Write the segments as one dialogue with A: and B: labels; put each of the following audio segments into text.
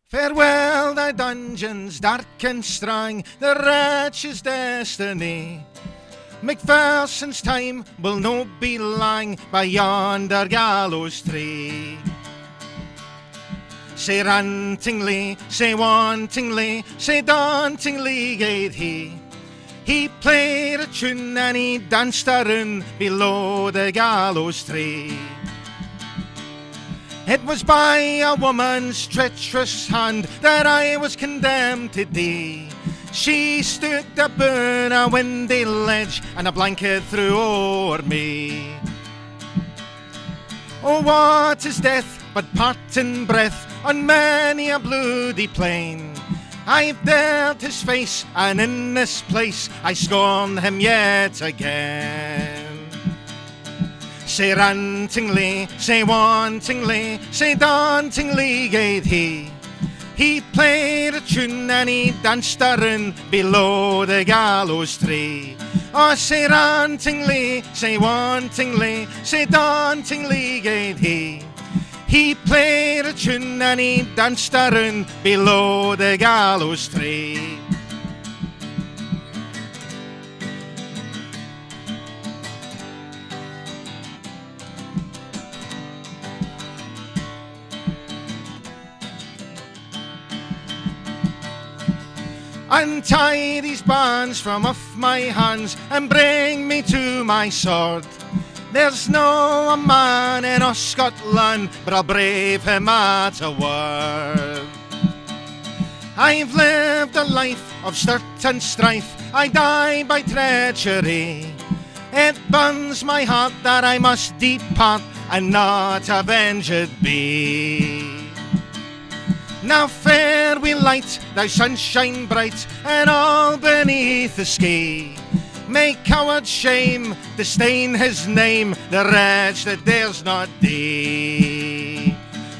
A: Farewell thy dungeons dark and strong, the wretch's destiny. Macpherson's time will no be long by yonder gallows tree. Say rantingly, say wantingly, say dauntingly gaed he. He played a tune and he danced a rune below the gallows tree. It was by a woman's treacherous hand that I was condemned to die. She stood upon a windy ledge and a blanket threw o'er me. Oh, what is death but parting breath on many a bloody plain? I've dared his face, and in this place I scorn him yet again. Say rantingly, say wantingly, say dauntingly gaed he. He played a tune and he danced a rune below the gallows tree. Oh, say rantingly, say wantingly, say dauntingly gaed he. He played a tune and he danced a rune below the gallows tree. Untie these bands from off my hands and bring me to my sword. There's no a man in all Scotland, but I'll brave him at a word. I've lived a life of sturt and strife, I die by treachery. It burns my heart that I must depart and not avenged be. Now fair we light, thou sunshine bright, and all beneath the sky. May coward shame disdain his name, the wretch that dares not die.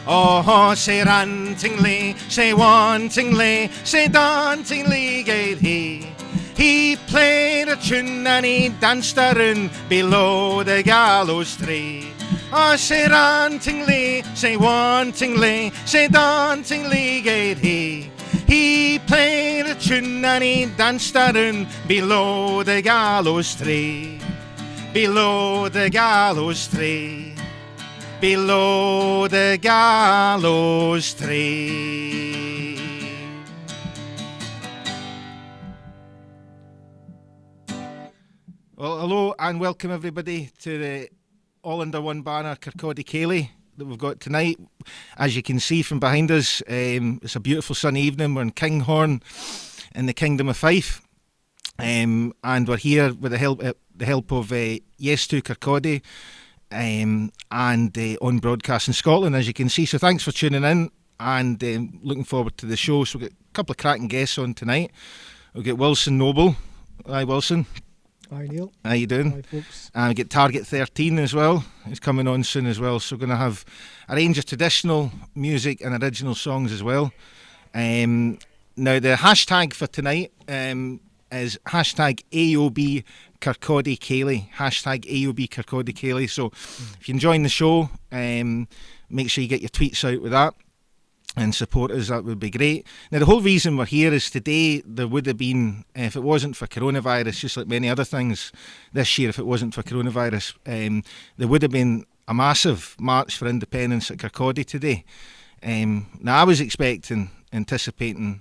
A: Oh, say rantingly, say wantingly, say dauntingly gaed he. He played a tune and he danced a rune below the gallows tree. Oh, say rantingly, say wantingly, say dauntingly gaed he. He played a tune and he danced a rune below the gallows tree. Below the gallows tree. Below the gallows tree. Well, hello and welcome everybody to the All Under One Banner Kirkcaldy Ceilidh that we've got tonight. As you can see from behind us, it's a beautiful sunny evening. We're in Kinghorn in the Kingdom of Fife, and we're here with the help of Yes to Kirkcaldy and on broadcast in Scotland, as you can see. So thanks for tuning in and looking forward to the show. So we've got a couple of cracking guests on tonight. We've got Wilson Noble. Hi Wilson.
B: Hi Neil.
A: How you doing?
B: Hi folks.
A: And we get Target 13 as well. He's coming on soon as well. So we're going to have a range of traditional music and original songs as well. Now the hashtag for tonight is hashtag AUOB Kirkcaldy Ceilidh. Hashtag AUOB Kirkcaldy Ceilidh. So if you're enjoying the show, make sure you get your tweets out with that and support us. That would be great. Now the whole reason we're here is today there would have been, if it wasn't for coronavirus, just like many other things this year, if it wasn't for coronavirus, there would have been a massive march for independence at Kirkcaldy today. Now I was anticipating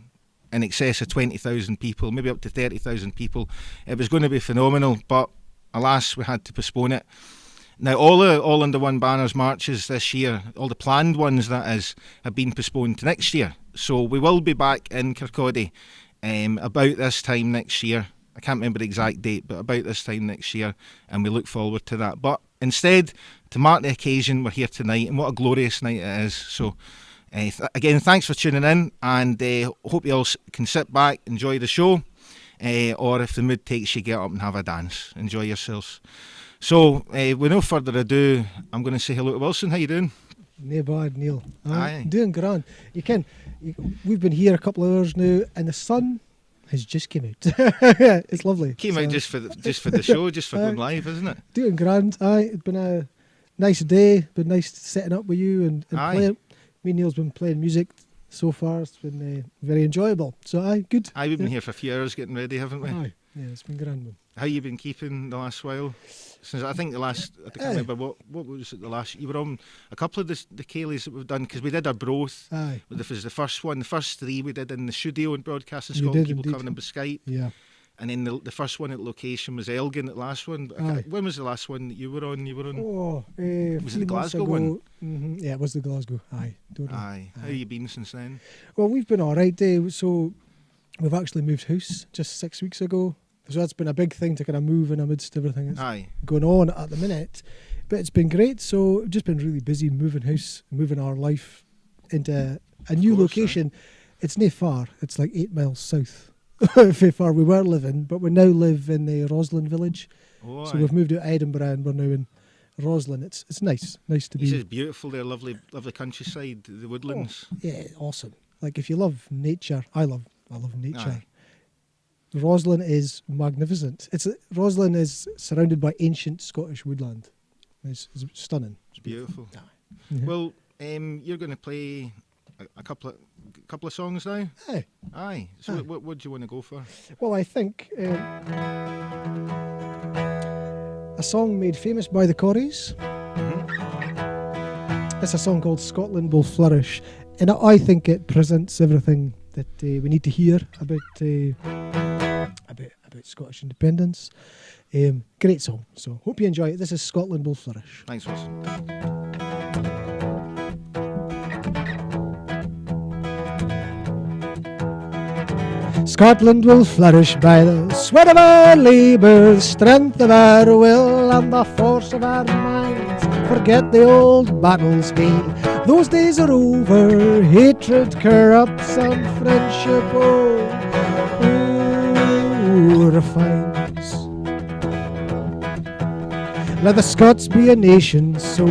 A: in excess of 20,000 people, maybe up to 30,000 people. It was going to be phenomenal, but alas we had to postpone it. Now all Under One Banners marches this year, all the planned ones that is, have been postponed to next year. So we will be back in Kirkcaldy about this time next year. I can't remember the exact date, but about this time next year, and we look forward to that. But instead, to mark the occasion, we're here tonight, and what a glorious night it is. So again, thanks for tuning in, and hope you all can sit back, enjoy the show, or if the mood takes you, get up and have a dance. Enjoy yourselves. So, with no further ado, I'm going to say hello to Wilson. How you doing?
B: No bad, Neil.
A: Aye.
B: Doing grand. We've been here a couple of hours now, and the sun has just came out. It's lovely.
A: Came out just for the show, just for going live, isn't it?
B: Doing grand. Aye, it's been a nice day. Been nice setting up with you and playing. Me and Neil's been playing music so far. It's been very enjoyable. So, aye, good.
A: Aye, we've been here for a few hours getting ready, haven't we?
B: Aye, yeah, it's been grand. Man.
A: How you been keeping the last while? Since I think I can't remember what was it the last. You were on a couple of the Ceilidhs that we've done because we did our broth.
B: Aye,
A: This was the first one. The first three we did in the studio in Broadcasting
B: You
A: Scotland.
B: did
A: People
B: indeed.
A: coming in by Skype.
B: yeah.
A: And then the first one at location was Elgin. The last one.
B: Aye.
A: When was the last one that you were on?
B: Oh,
A: Was it the Glasgow one?
B: Mm-hmm. Yeah, it was the Glasgow. Aye, don't know.
A: Aye. How you been since then?
B: Well, we've been all right. So we've actually moved house just 6 weeks ago. So that's been a big thing to kind of move in amidst everything that's
A: Aye.
B: going on at the minute. But it's been great. So we've just been really busy moving house, moving our life into a new
A: course,
B: location. It's nae far. It's like 8 miles south of how far we were living. But we now live in the Roslin village.
A: Oh,
B: So
A: aye.
B: we've moved out of Edinburgh and we're now in Roslin. It's nice. Nice to
A: He
B: be.
A: says beautiful there, lovely countryside, the woodlands.
B: Yeah, awesome. Like if you love nature, I love nature.
A: Aye.
B: Roslin is magnificent. Roslin is surrounded by ancient Scottish woodland. It's stunning.
A: It's beautiful.
B: Yeah.
A: Well, you're going to play a couple of songs now.
B: Aye.
A: Aye. So
B: Aye.
A: what do you want to go for?
B: Well, I think a song made famous by the Corries. It's a song called "Scotland Will Flourish," and I think it presents everything that we need to hear about Scottish independence. Great song. So hope you enjoy it. This is "Scotland Will Flourish."
A: Thanks, Wilson.
B: Scotland will flourish by the sweat of our labour, the strength of our will, and the force of our minds. Forget the old battles, hey, those days are over. Hatred corrupts and friendship, refines. Let the Scots be a nation so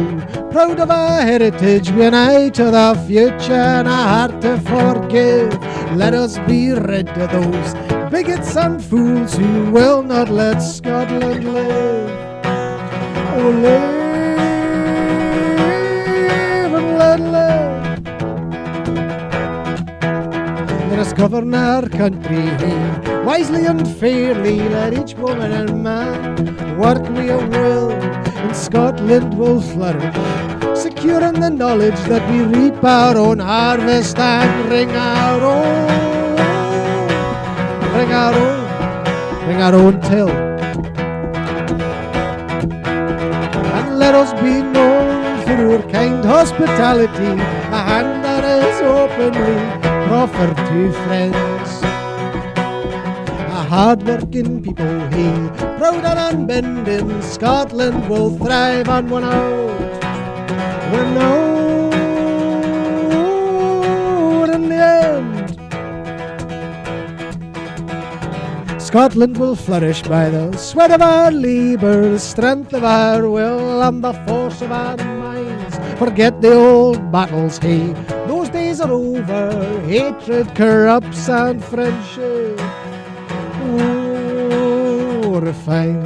B: proud of our heritage, we an eye to the future and a heart to forgive. Let us be rid of those bigots and fools who will not let Scotland live. Oh, live and let live. Let us govern our country wisely and fairly. Let each woman and man work with a will, and Scotland will flourish, secure in the knowledge that we reap our own harvest and ring our own till. And let us be known for our kind hospitality, a hand that is openly proffered to friends. A hard-working people, hey, proud and unbending, Scotland will thrive and win out. Win out in the end. Scotland will flourish by the sweat of our labour, the strength of our will, and the force of our minds. Forget the old battles, hey, those days are over. Hatred corrupts and friendship refine.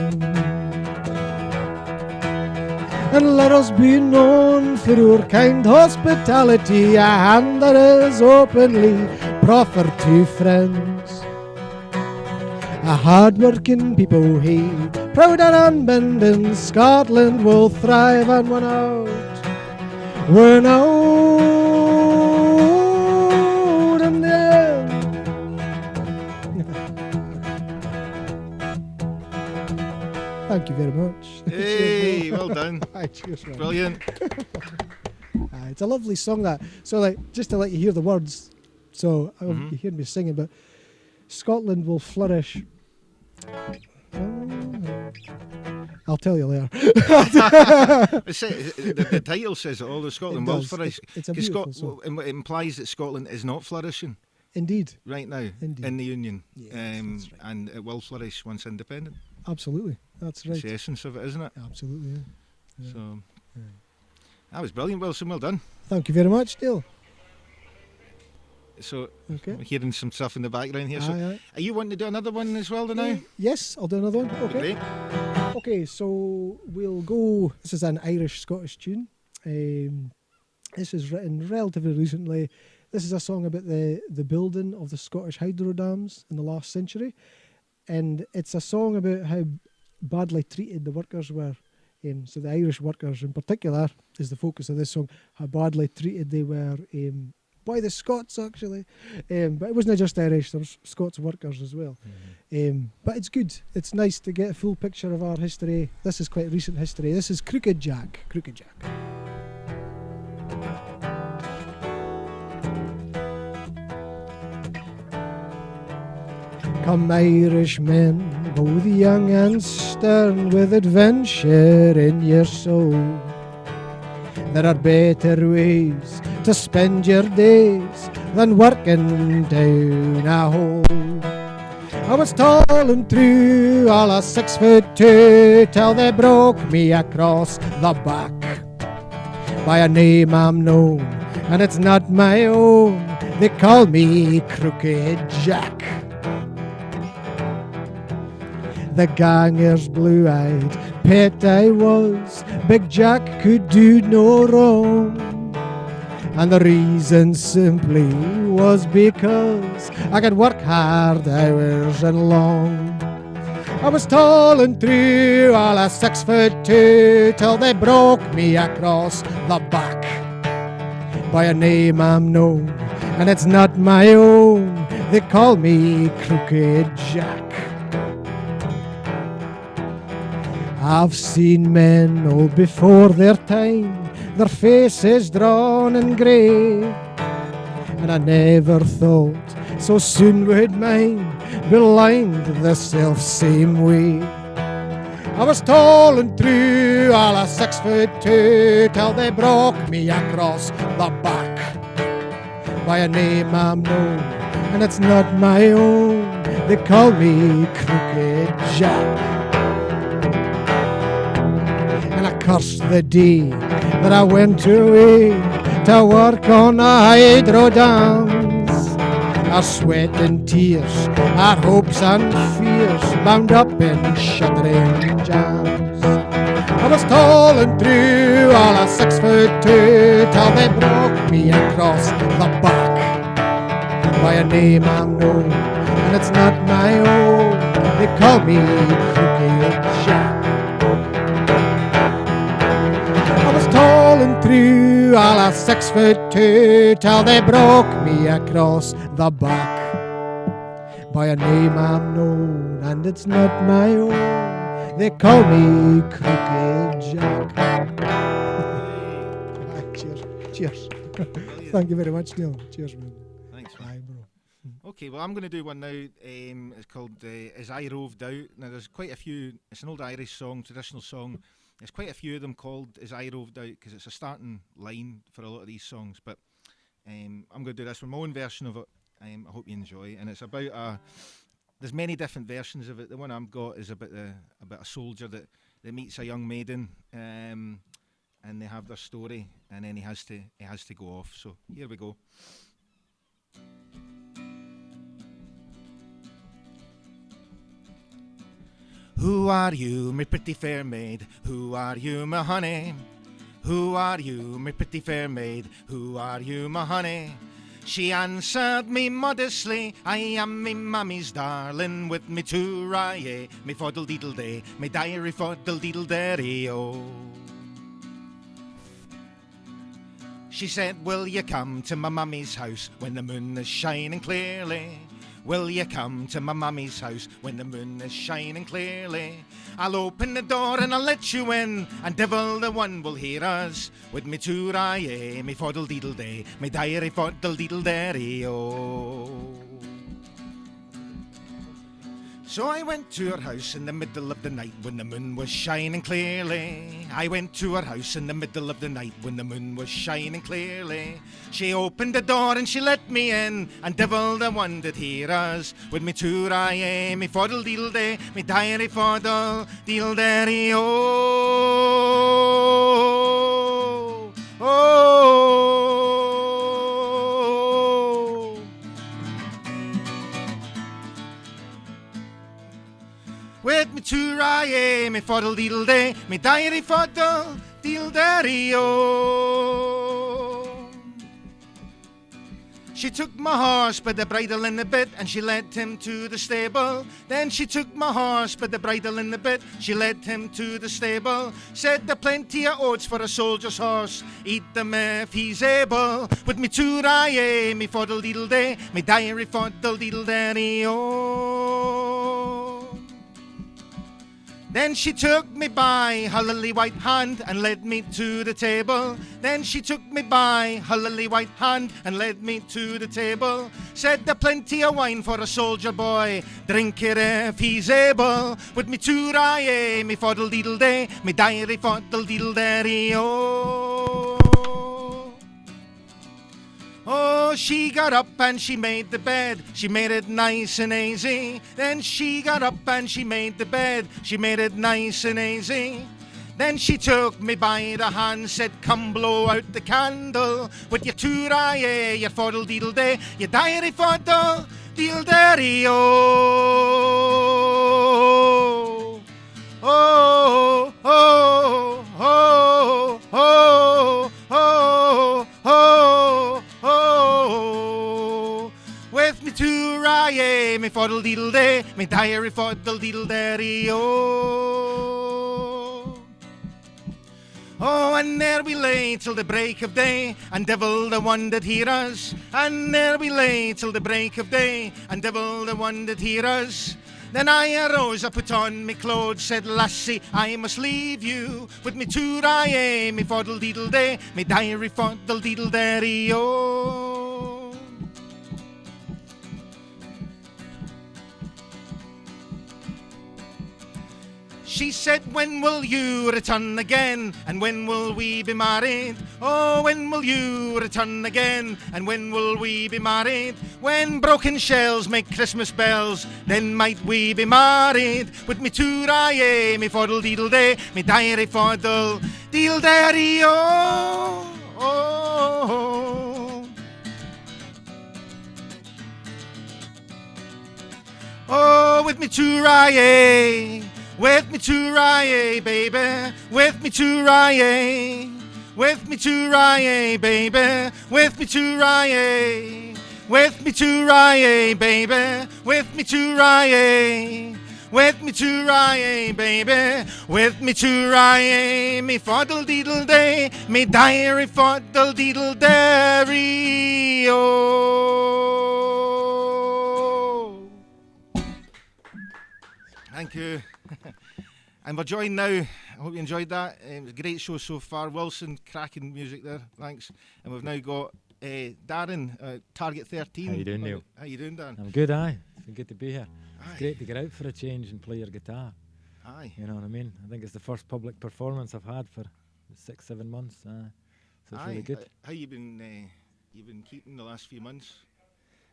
B: And let us be known for our kind hospitality, a hand that is openly proffered to friends. A hard-working people, hey, proud and unbending, Scotland will thrive and win out. Win out in the end. Thank you very much.
A: Hey, well done.
B: Aye, cheers, man.
A: Brilliant.
B: It's a lovely song, that. So, like, just to let you hear the words, so you hear me singing, but Scotland will flourish. I'll tell you later.
A: The title says it all. The Scotland will
B: does.
A: flourish.
B: It's a beautiful song.
A: It implies that Scotland is not flourishing
B: Indeed.
A: right now
B: Indeed.
A: in the Union,
B: Yes, that's right.
A: and it will flourish once independent.
B: Absolutely. That's
A: It's
B: right.
A: the essence of it, isn't it?
B: Absolutely, yeah. Yeah.
A: So
B: Yeah.
A: that was brilliant, Wilson. Well done.
B: Thank you very much, Neil.
A: So
B: Okay.
A: we're hearing some stuff in the background here. So
B: Aye, aye.
A: are you wanting to do another one as well now?
B: Yes, I'll do another one. Okay.
A: Great.
B: Okay, so we'll go. This is an Irish-Scottish tune. This is written relatively recently. This is a song about the building of the Scottish hydro dams in the last century, and it's a song about how badly treated the workers were. So the Irish workers in particular is the focus of this song, how badly treated they were by the Scots, actually. But it wasn't just Irish, there was Scots workers as well. But it's good. It's nice to get a full picture of our history. This is quite recent history. This is Crooked Jack. Crooked Jack. Come Irishmen, both young and stern, with adventure in your soul. There are better ways to spend your days than working down a hole. I was tall and true, all a 6'2", till they broke me across the back. By a name I'm known, and it's not my own, they call me Crooked Jack. The ganger's blue-eyed pet I was, Big Jack could do no wrong. And the reason simply was because I could work hard hours and long. I was tall and true, all a 6'2", till they broke me across the back. By a name I'm known, and it's not my own, they call me Crooked Jack. I've seen men old before their time, their faces drawn and grey, and I never thought so soon would mine be lined the self-same way. I was tall and true, all a 6'2", till they broke me across the back. By a name I'm known, and it's not my own, they call me Crooked Jack. And I cursed the day that I went away to work on the hydro dams. Our sweat and tears, our hopes and fears, bound up in shuddering jams. I was tall and true, all a 6'2", till they broke me across the back. By a name I'm known, and it's not my own, they call me Crooked Jack. Tall and true, all a 6'2", till they broke me across the back. By a name I'm known, and it's not my own, they call me Crooked Jack. Cheers. Cheers. Thank you very much, Neil. Cheers, man.
A: Thanks,
B: Bye,
A: man.
B: bro.
A: Okay, well, I'm going to do one now. It's called As I Roved Out. Now, there's quite a few. It's an old Irish song, traditional song. There's quite a few of them called As I Roved Out because it's a starting line for a lot of these songs. But I'm going to do this one, my own version of it. I hope you enjoy. And it's about there's many different versions of it. The one I've got is about a soldier that meets a young maiden, and they have their story, and then he has to go off. So here we go. Who are you, my pretty fair maid? Who are you, my honey? Who are you, my pretty fair maid? Who are you, my honey? She answered me modestly, I am me mammy's darling, with me two rye, me foddle deedle day, me diary foddle deedle dairy, oh. She said, will you come to my mammy's house when the moon is shining clearly? Will you come to my mammy's house when the moon is shining clearly? I'll open the door and I'll let you in, and devil the one will hear us, with me two rye, me foddle deedle day, me diary foddle deedle dairy, oh. So I went to her house in the middle of the night when the moon was shining clearly. I went to her house in the middle of the night when the moon was shining clearly. She opened the door and she let me in, and devil the one did hear us, with me two rye, me foddle deedle day, me diary foddle deedle dairy, oh, oh. With me two rye, me foddle deedle day, me diary foddle deedle dairy, oh. She took my horse by the bridle and the bit, and she led him to the stable. Then she took my horse by the bridle and the bit, she led him to the stable. Said there plenty of oats for a soldier's horse, eat them if he's able. With me two rye, me foddle deedle day, me diary foddle deedle daddy oh. Then she took me by her lily white hand and led me to the table. Then she took me by her lily white hand and led me to the table. Said there plenty of wine for a soldier boy, drink it if he's able. With me two rye, me foddle deedle day, me diary foddle deedle daddy oh. Oh, she got up and she made the bed, she made it nice and easy. Then she got up and she made the bed, she made it nice and easy. Then she took me by the hand, said come blow out the candle with your two rye, your foddle deedle day, your diary foddle deedle daddy oh. Oh, oh, oh, oh, oh, oh, oh. With me two rye, me foddle deedle day, me diary foddle deedle daddy oh. Oh, and there we lay till the break of day, and devil the one that hear us. And there we lay till the break of day, and devil the one that hear us. Then I arose, I put on me clothes, said lassie, I must leave you. With me two rye, me foddle deedle day, me diary foddle deedle daddy oh. She said, when will you return again, and when will we be married? Oh, when will you return again, and when will we be married? When broken shells make Christmas bells, then might we be married. With me two rye, me foddle deedle day, me diary foddle deedle daddy oh, oh, oh. Oh, with me two rye, with me two rye, baby, with me two rye, with me two rye, baby, with me two rye, with me two rye, baby, with me two rye, with me two rye, baby, with me two rye, me foddle deedle day, me diary foddle deedle dairy oh. Thank you. And we're joined now. I hope you enjoyed that. It was a great show so far. Wilson, cracking music there. Thanks. And we've now got Darren, Target 13.
C: How you doing, Neil?
A: How you doing, Darren?
C: I'm good, aye. It's been good to be here.
A: Aye.
C: It's great to get out for a change and play your guitar.
A: Aye.
C: You know what I mean? I think it's the first public performance I've had for 6-7 months. So it's really good.
A: How you been keeping the last few months?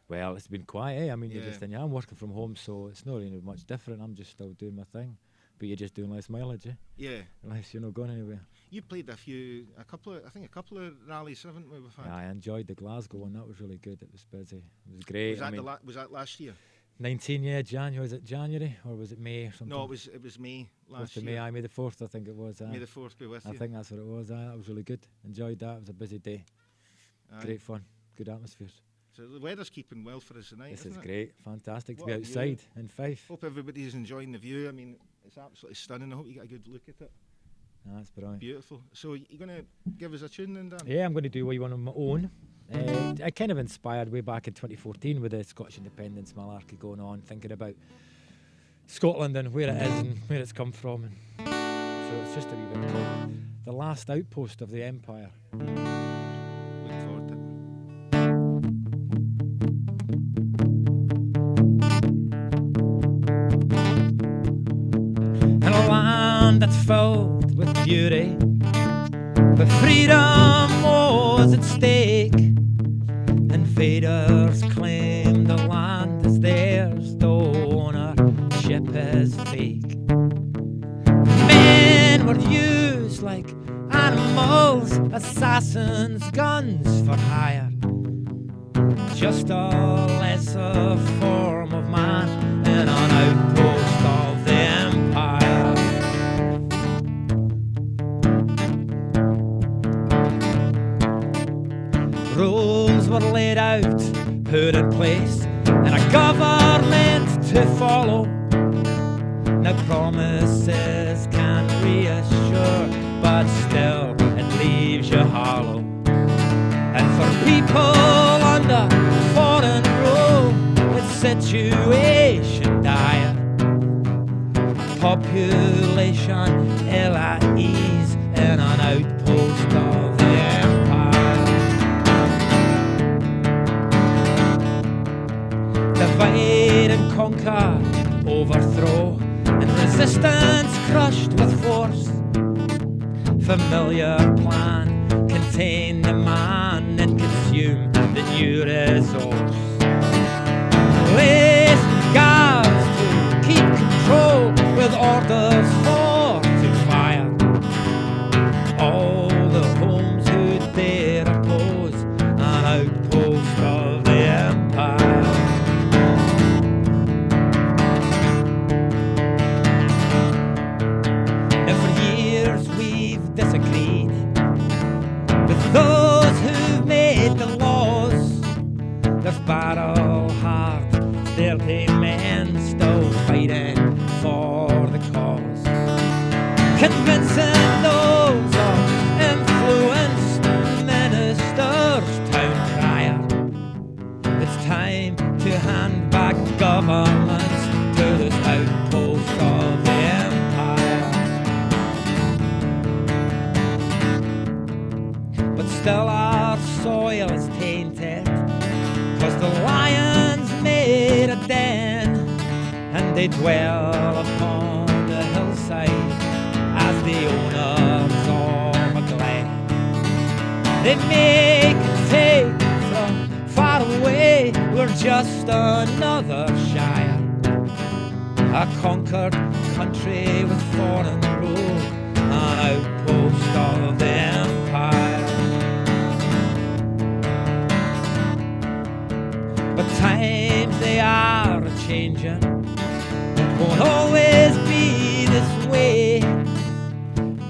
C: Well, it's been quiet, eh? I mean,
A: Yeah.
C: you're just I'm working from home, so it's not really much different. I'm just still doing my thing. But you're just doing less mileage, eh?
A: Yeah.
C: Less, you're not going anywhere.
A: You played a couple of rallies, haven't we? We've had?
C: Yeah, I enjoyed the Glasgow one. That was really good. It was busy. It was great.
A: Was that last year?
C: 19, yeah, January. Was it January or was it May or something?
A: No, it was May last year.
C: May, May the 4th, I think it was.
A: May the 4th be with you.
C: I think that's what it was. That was really good. Enjoyed that. It was a busy day.
A: Aye.
C: Great fun. Good atmospheres.
A: So the weather's keeping well for us tonight.
C: This
A: isn't
C: is
A: it?
C: great. Fantastic
A: What
C: to
A: a
C: be
A: view.
C: outside in Fife.
A: Hope everybody's enjoying the view. I mean, it's absolutely stunning. I hope you get a good look at it.
C: That's brilliant.
A: Beautiful. So you're going to give us a tune then, Dan?
C: Yeah, I'm going to do a wee one on my own. I kind of inspired way back in 2014 with the Scottish independence malarkey going on, thinking about Scotland and where it is and where it's come from. And so it's just a wee bit called The Last Outpost of the Empire.
A: Look forward to it.
C: In a land that's filled with beauty, but freedom was at stake. Invaders claim the land is theirs, though ownership is fake. Men were used like animals, assassins, guns for hire. Just a lesser form of man in an outpost of the empire. Rules were laid out place and a government to follow. Now promises can reassure, but still it leaves you hollow. And for people under foreign rule, it's situation dire. Population ill at ease in an outpost of the empire. Divide and conquer, overthrow, and resistance crushed with force. Familiar plan, contain the man and consume the new resource. Place guards to keep control with orders for to fire. All the homes who dare oppose an outpost of the empire. Now for years we've disagreed with those who've made the laws. There's battle hard, dirty men still fighting for the cause. Convincing those of influenced ministers, town crier. It's time to hand back governments to this outpost of the empire. But still our soil is tainted, 'cause the lions made a den, and they dwell upon the hillside as the owners of a glen. They make and take from far away, we're just another shire. A conquered country with foreign rule, an outpost of the empire. But times they are a-changing, it won't always be this way.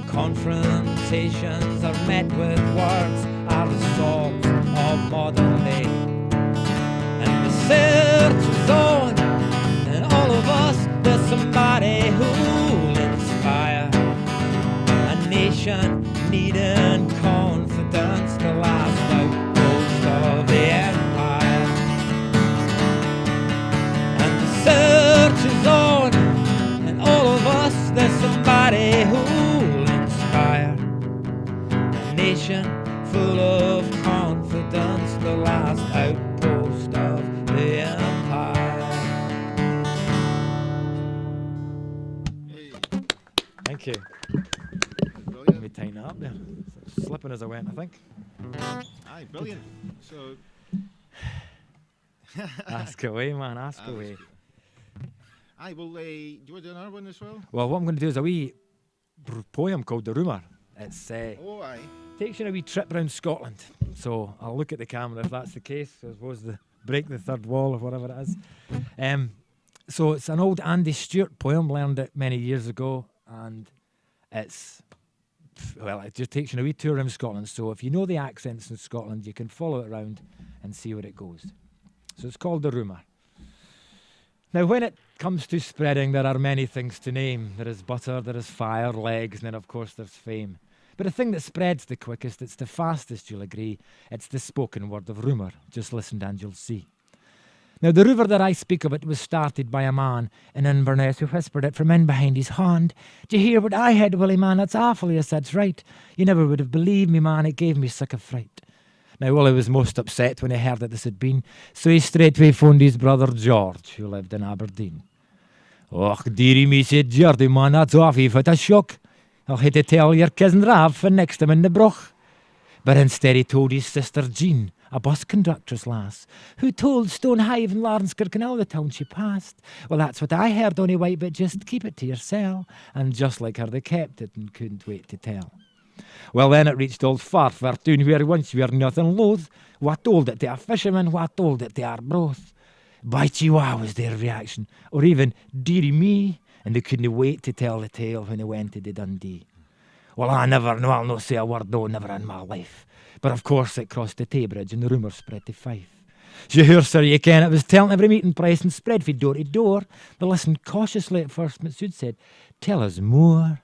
C: Confrontations are met with words, are the swords of modern day. And the search is on, and all of us, there's somebody who'll inspire. A nation needing confidence, the last outpost of the empire. And the search is on, and all of us, there's somebody who'll inspire. A nation full of confidence, the last outpost of the empire. Thank you. Let me tighten that up there. Slipping as I went, I think.
A: Aye, brilliant. So,
C: Ask away, man, ask away.
A: aye, well, do you want to do another one as well?
C: Well, what I'm going to do is a wee poem called The Rumour. It's
A: Oh, aye.
C: takes you on a wee trip around Scotland. So I'll look at the camera if that's the case. I suppose break the third wall or whatever it is. So it's an old Andy Stewart poem, learned it many years ago, and it just takes you on a wee tour around Scotland. So if you know the accents in Scotland, you can follow it around and see where it goes. So it's called The Rumour. Now, when it comes to spreading, there are many things to name. There is butter, there is fire, legs, and then, of course, there's fame. But the thing that spreads the quickest, it's the fastest, you'll agree, it's the spoken word of rumour. Just listen and you'll see. Now, the rumour that I speak of, it was started by a man in Inverness who whispered it from in behind his hand. "Do you hear what I heard, Willie, man? That's awful." I said, "It's right. You never would have believed me, man. It gave me sick of fright." Now, Willie was most upset when he heard that this had been, so he straightway phoned his brother George, who lived in Aberdeen. "Och, dearie me," said Geordie, "man, that's awful for a shock. I'll have to tell your cousin Rav for next time in the broch." But instead he told his sister Jean, a bus conductress lass, who told Stonehive and Kirkcaldy the town she passed. "Well, that's what I heard, only white, but just keep it to yourself." And just like her, they kept it and couldn't wait to tell. Well, then it reached old Firth of Forth, where once we were nothing loath. What told it to a fisherman, what told it to our broth. "By Chihuahua," was their reaction, or even "dearie me," and they couldn't wait to tell the tale when they went to the Dundee. Well, I'll not say a word, no, never in my life. But of course it crossed the Tay Bridge and the rumour spread to Fife. Sure, sir, you can. It was telling every meeting price and spread feed door to door. They listened cautiously at first, but soon said, tell us more.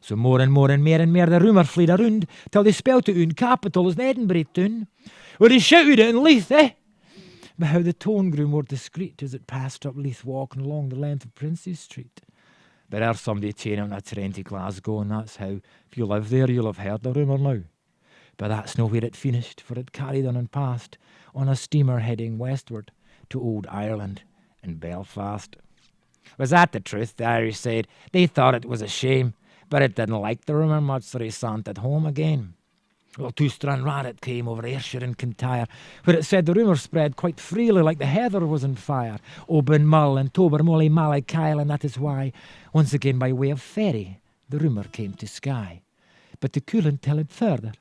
C: So more and more and more, the rumour fleed around, till they spelt it in capital as the Edinburgh tune. Where they shouted it in Leith, eh? But how the tone grew more discreet as it passed up Leith Walk and along the length of Princes Street. There are somebody chain on a train to Glasgow, and that's how, if you live there, you'll have heard the rumour now. But that's not where it finished, for it carried on and passed on a steamer heading westward to old Ireland and Belfast. Was that the truth? The Irish said. They thought it was a shame, but it didn't like the rumour much, so they sauntered home again. Well, to Stranraer it came over Ayrshire and Kintyre, where it said the rumour spread quite freely like the heather was on fire. Oban Mull and Tobermory Malachile, and that is why, once again by way of ferry, the rumour came to Skye. But to Coolin tell it further,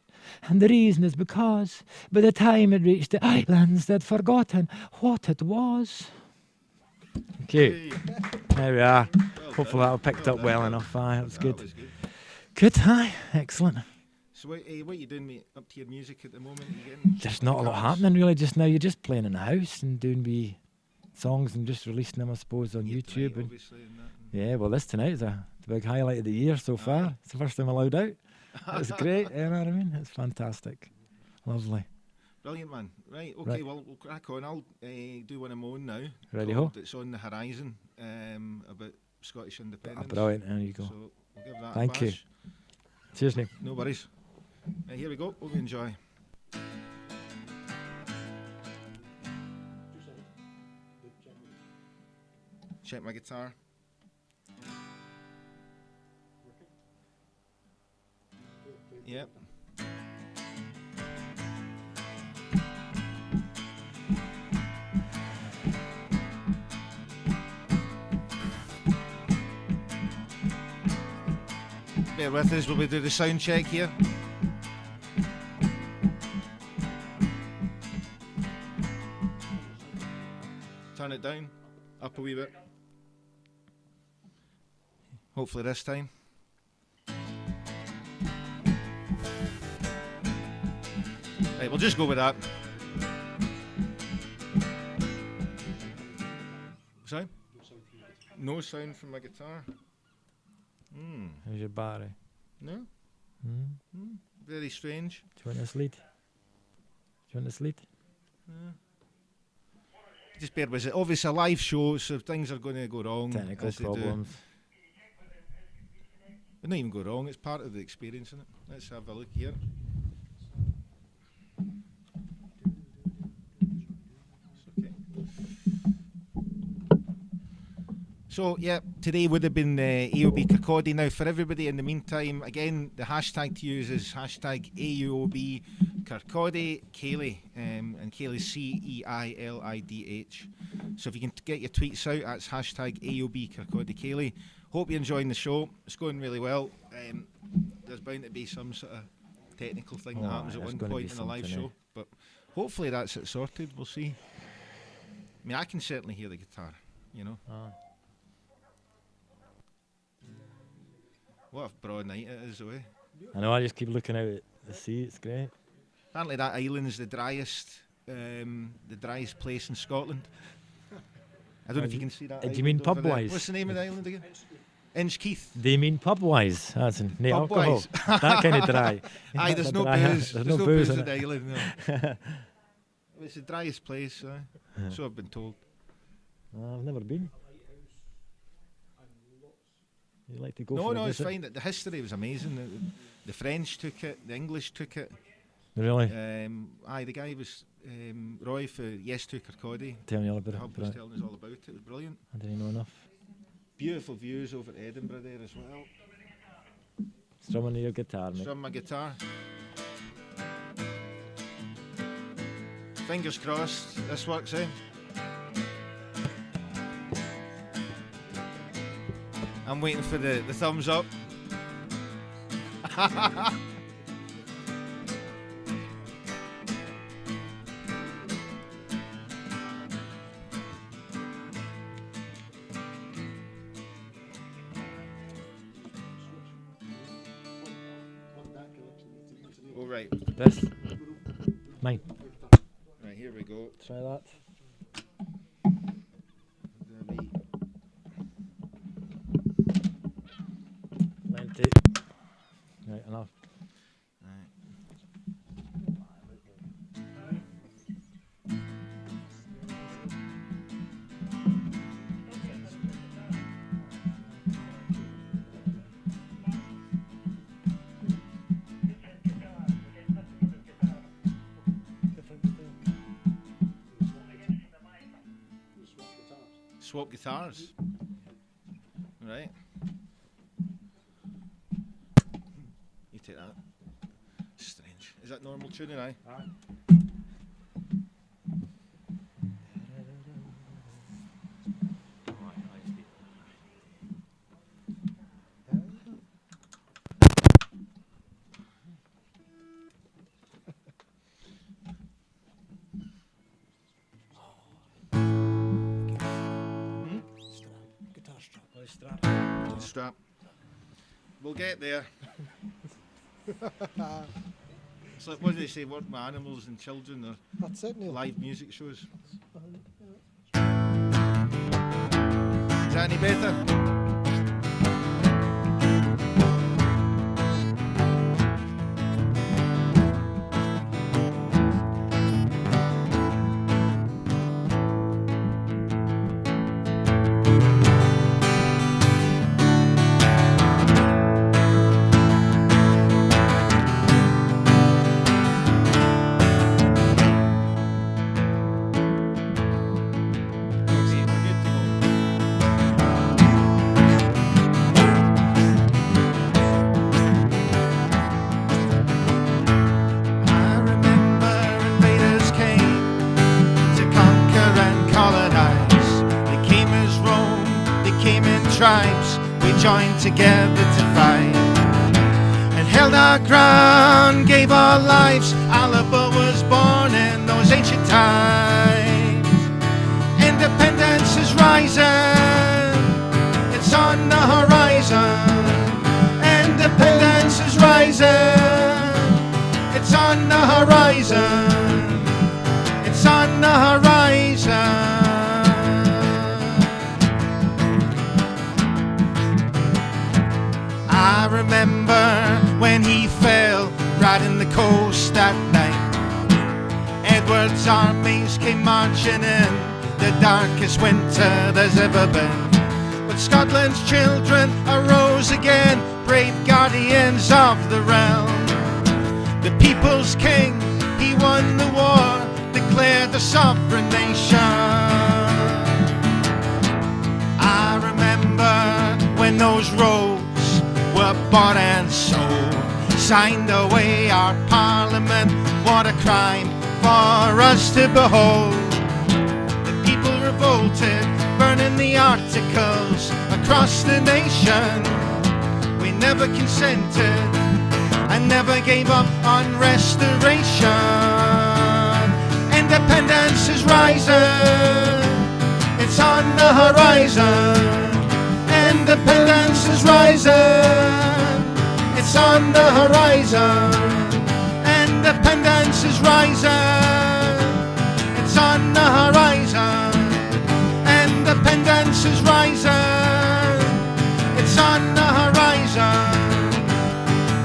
C: and the reason is because, by the time it reached the islands, they'd forgotten what it was. Okay, there we are. Hopefully that'll picked up well enough. Aye, that was good. Good, aye, excellent.
A: So what are you doing, mate, up to your music at the moment?
C: There's not a lot happening really just now. You're just playing in the house and doing wee songs and just releasing them, I suppose, on YouTube. And yeah, well, this tonight is the big highlight of the year so far. It's the first time allowed out. It's great, you know what I mean? It's fantastic. Lovely.
A: Brilliant, man. Right, okay,
C: Right.
A: Well, we'll crack on. I'll do one of my own now.
C: Righty-ho.
A: It's on the horizon, about Scottish independence.
C: Brilliant, there you go.
A: So we'll give that
C: Thank
A: a
C: you.
A: bash.
C: Cheers, Neil.
A: No worries. Right, here we go. Hope you enjoy. Check my guitar. Yep. Bear with us while we do the sound check here. Turn it down, up a wee bit. Hopefully this time. Right, we'll just go with that. Sorry? No sound from my guitar.
C: How's your battery?
A: No?
C: Mm.
A: Very strange.
C: Do you want this lead?
A: Just bear with it. Obviously a live show, so things are going to go wrong.
C: Technical
A: as they do.
C: problems.
A: But not even go wrong, it's part of the experience, isn't it? Let's have a look here. It's okay. So, yeah, today would have been AUOB Kirkcaldy. Now, for everybody in the meantime, again, the hashtag to use is hashtag AUOB Kirkcaldy Ceilidh, and Ceilidh Ceilidh. So if you can get your tweets out, that's hashtag AUOB Kirkcaldy Ceilidh. Hope you're enjoying the show. It's going really well. There's bound to be some sort of technical thing that happens at one point in a live show, but hopefully that's it sorted. We'll see. I mean, I can certainly hear the guitar, you know. What a broad night it is, though, eh?
C: I know, I just keep looking out at the sea, it's great.
A: Apparently that island is the driest place in Scotland. I don't know if you can see that.
C: Do you mean
A: island over there.
C: pub-wise?
A: What's the name of the island again? Inchkeith.
C: Do you mean pub-wise? That's no alcohol.
A: Pub-wise.
C: That kind of dry.
A: Aye, there's no
C: Dry-
A: booze.
C: There's
A: There's
C: no
A: no
C: booze
A: booze
C: in
A: on the
C: it.
A: island, no. It's the driest place, so I've been told.
C: I've never been. You like to go
A: No,
C: for a
A: no, it's
C: visit?
A: fine. The history was amazing. The French took it, the English took it.
C: Really?
A: Aye, the guy was Roy for Yes to Kirkcaldy.
C: Tell me all
A: The
C: about
A: hub
C: it.
A: was telling us all about it. It was brilliant.
C: I didn't know enough.
A: Beautiful views over Edinburgh there as well.
C: Strumming your guitar, mate.
A: Strum my guitar. Fingers crossed, this works, eh? I'm waiting for the thumbs up. All right.
C: This? Mine.
A: Right, here we we go.
C: Try that. Plenty. Right, enough.
A: Swap guitars. Right. You take that. Strange. Is that normal tuning, aye? Strap. We'll get there. It's like, what do they say? Work with animals and children or
B: That's it, Neil.
A: live music shows. Is that any better? Tribes, we joined together to fight and held our ground, gave our lives. Alaba was born in those ancient times. Independence is rising, it's on the horizon. Independence is rising, it's on the horizon. It's on the horizon. I remember when he fell right in the coast that night. Edward's armies came marching in, the darkest winter there's ever been. But Scotland's children arose again, brave guardians of the realm. The people's king, he won the war, declared the sovereign nation. I remember when those roads were bought and sold, signed away our parliament. What a crime for us to behold. The people revolted, burning the articles across the nation. We never consented and never gave up on restoration. Independence is rising, it's on the horizon. Independence is rising, it's on the horizon. Independence is rising, it's on the horizon. Independence is rising, it's on the horizon.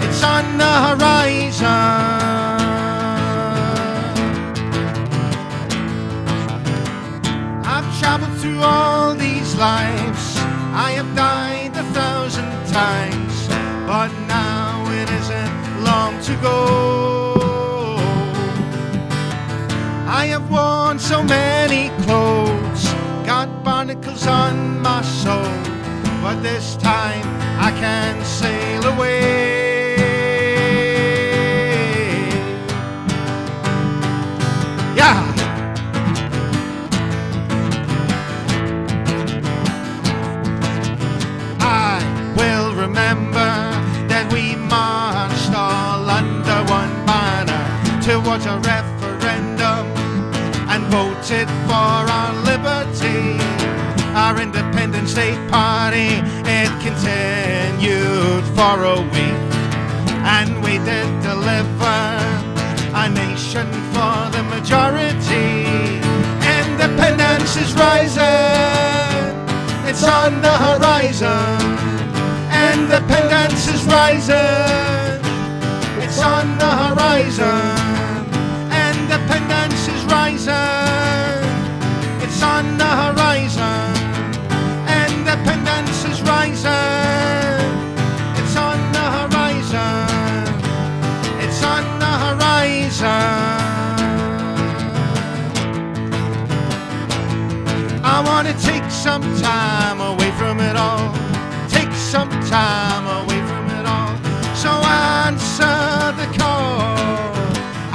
A: It's on the horizon. I've traveled through all these lives, I have died 1,000 times, but now it isn't long to go. I have worn so many clothes, got barnacles on my soul, but this time I can sail away. Yeah! Remember that we marched all under one banner towards a referendum and voted for our liberty. Our Independence Day party, it continued for a week, and we did deliver a nation for the majority. Independence is rising, it's on the horizon. Independence is rising, it's on the horizon. Independence is rising, it's on the horizon. Independence is rising, it's on the horizon. It's on the horizon. I want to take some time away from it all. Take some time away from it all. So answer the call.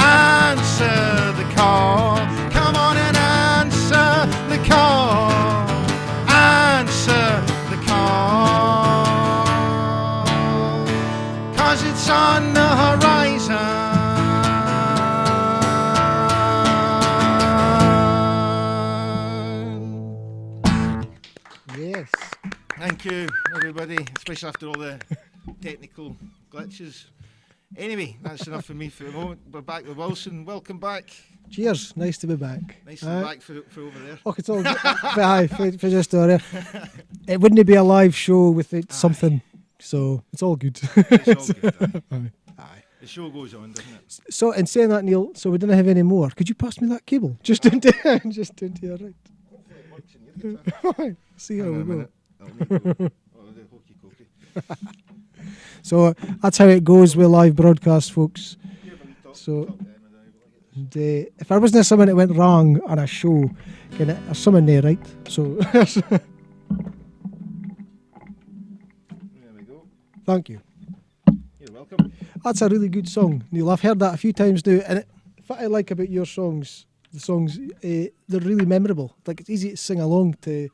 A: Answer the call. Come on and answer the call. Answer the call. 'Cause it's on the horizon.
B: Yes.
A: Thank you, everybody, especially after all the technical glitches. Anyway, that's enough for me for the moment. We're back with Wilson. Welcome back.
B: Cheers. Nice to be back.
A: Nice to be back for over there.
B: Oh, it's all good. Aye, for just there. It wouldn't be a live show without something, so it's all good.
A: It's all good. Aye.
B: Aye.
A: The show goes on, doesn't it?
B: So, in saying that, Neil, so we didn't have any more. Could you pass me that cable? Just into your right. See how
A: Hang on
B: we
A: a
B: go.
A: minute. I'll need to go. Oh, the hokey cokey.
B: So that's how it goes with live broadcast, folks. So, if there wasn't something that went wrong on a show, there's something there, right? So,
A: There we go.
B: thank you.
A: You're welcome.
B: That's a really good song, Neil. I've heard that a few times now, and what I like about your songs, they're really memorable. Like, it's easy to sing along to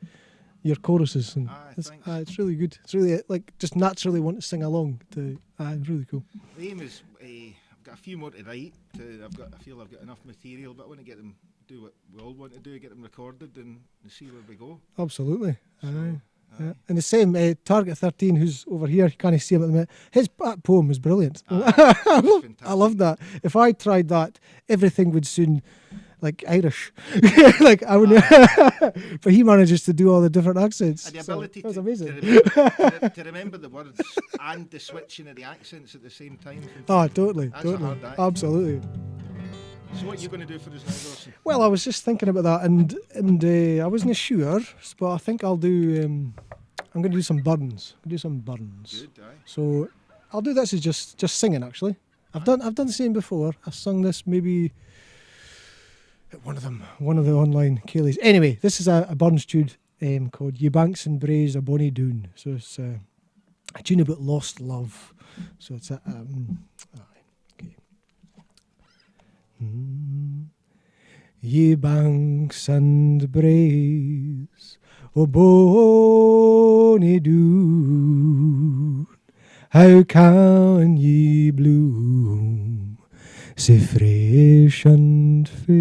B: your choruses, and it's
A: thanks.
B: really good. It's really just naturally want to sing along to. It's really cool.
A: The aim is, I've got a few more to write. I feel I've got enough material, but I want to get them, do what we all want to do, get them recorded and see where we go.
B: Absolutely.
A: So,
B: Yeah. And the same, Target 13, who's over here, you can't see him at the minute. That poem is brilliant. I love that. If I tried that, everything would soon like Irish. Like I wouldn't. But he manages to do all the different accents.
A: And the ability
B: so, that's
A: to
B: amazing.
A: to remember the words and the switching of the accents at the same time.
B: Oh, totally.
A: That's a
B: totally.
A: hard act.
B: Absolutely.
A: So what are you going to do for us now, Dawson?
B: Well, I was just thinking about that, and I wasn't sure, but I think I'll do. I'm going to do some Burns.
A: Good, aye.
B: So I'll do this as just singing. Actually, I've done the same before. I sung this maybe at one of the online Kayleys. Anyway, this is a Burns tune called "Ye Banks and Braes o' Bonnie Doon." So it's a tune about lost love. So it's a okay. Ye banks and braes o' Bonnie Doon, how can ye bloom sae fresh and fair?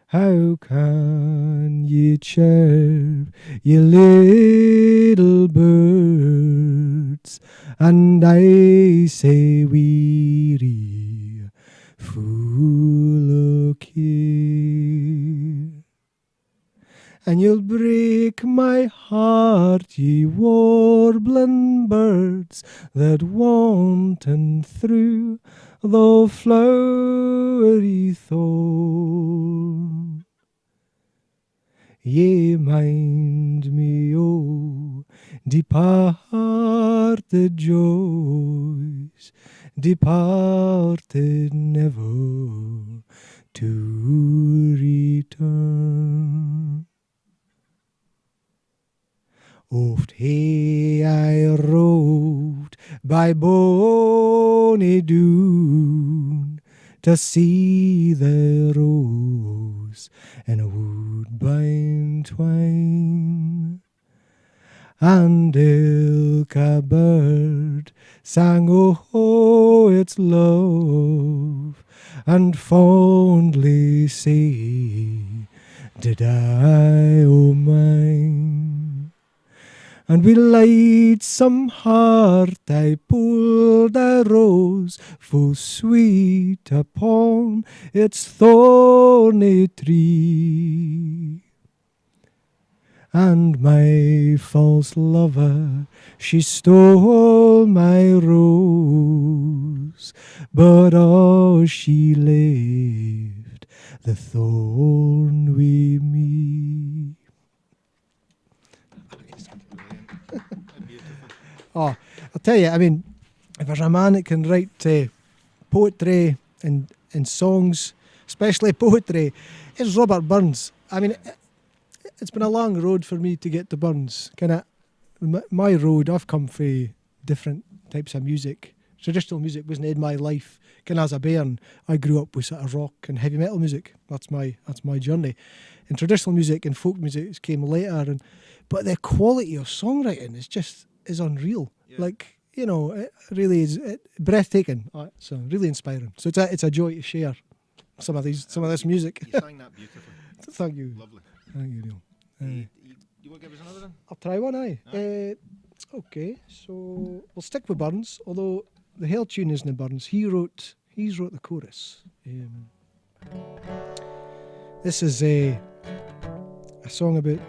B: How can ye chirp, ye little birds, and I say weary, full o' care? And you'll break my heart, ye warbling birds that wanton through the flowery thorn. Ye mind me, oh, departed joys, departed never to return. Oft hae I roved by Bonnie Doon to see the rose and a woodbine twine, and ilka bird sang oh its love, and fondly say did I o' mine. And wi' lightsome heart I pulled a rose full sweet upon its thorny tree. And my false lover, she stole my rose, but oh, she left the thorn wi' me. Oh, I'll tell you, I mean, if there's a man that can write poetry and songs, especially poetry, it's Robert Burns. I mean, it's been a long road for me to get to Burns. My road, I've come from different types of music. Traditional music wasn't in my life. As a bairn, I grew up with sort of rock and heavy metal music. That's my journey. And traditional music and folk music came later. But the quality of songwriting is unreal. Yeah. Like, you know, it really is breathtaking. So really inspiring. So it's a joy to share some of this music.
A: You sang that beautifully.
B: Thank you.
A: Lovely.
B: Thank you, Neil.
A: You want to give us another one?
B: I'll try one, aye. Okay, so we'll stick with Burns, although the hell tune isn't in Burns. He's wrote the chorus. This is a song about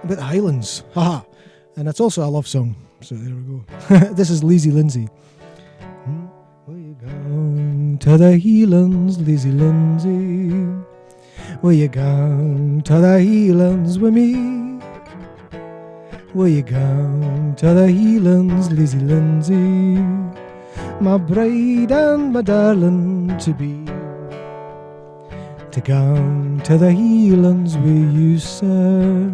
B: the Highlands, haha, and it's also a love song. So there we go. This is Lazy Lindsay. Will you go to the Highlands, Lazy Lindsay? Will you go to the Highlands with me? Will you go to the Highlands, Lazy Lindsay? My bride and my darling to be. To go to the Highlands with you, sir,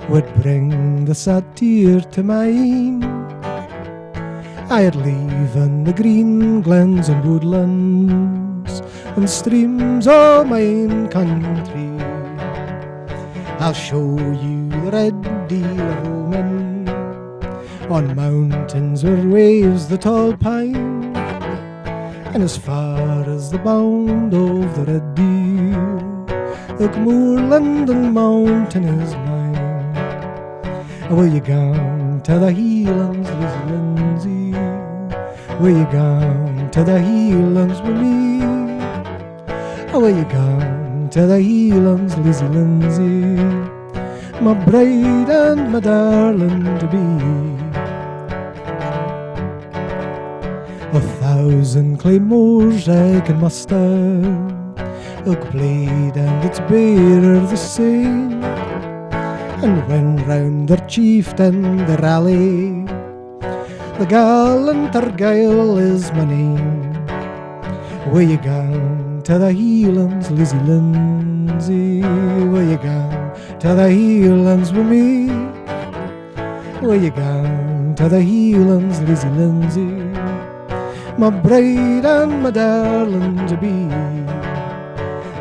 B: would bring the sad tear to mine. I'd leave in the green glens and woodlands and streams of mine country. I'll show you the red deer roaming on mountains where waves the tall pine, and as far as the bound of the red deer, the moorland and mountain is mine. Will you go to the Highlands, Lazy Lindsay? Will you go to the Highlands with me? Will you go to the Highlands, Lazy Lindsay? My bride and my darling to be. 1,000 claymores I can muster, oak blade and its bearer the same, and when round their chieftain they rally, the gallant Argyle is my name. Will you go to the Highlands, Lazy Lindsay? Will you go to the Highlands with me? Will you go to the Highlands, Lazy Lindsay? My bride and my darling to be.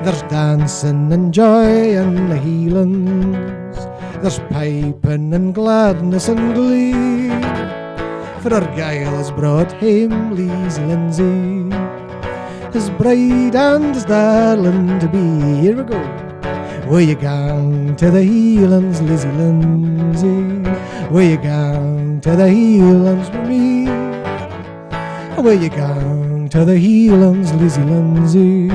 B: There's dancing and joy in the Highlands, there's piping and gladness and glee, for Argyle has brought home Lazy Lindsay, his bride and his darling to be. Here we go. Will you go to the Highlands, Lazy Lindsay? Will you go to the Highlands with me? Will you go to the Highlands, Lazy Lindsay?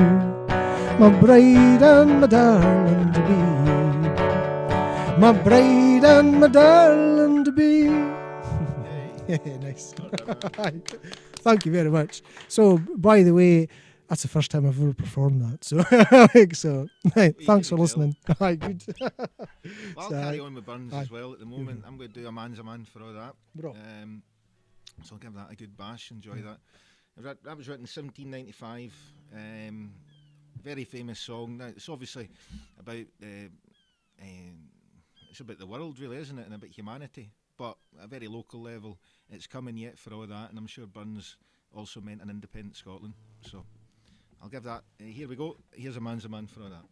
B: My bride and my darling to be. My bride and my darling to be. Yeah, nice. Thank you very much. So, by the way, that's the first time I've ever performed that. So, thanks for listening. Aye, good.
A: Well, I'll carry on with Burns as well at the moment. I'm going to do A Man's a Man for all that. So I'll give that a good bash, enjoy that. That was written in 1795. Very famous song. Now, it's obviously about it's about the world, really, isn't it, and about humanity. But at a very local level, it's coming yet for all that, and I'm sure Burns also meant an independent Scotland. So I'll give that. Here we go. Here's A Man's a Man for all that.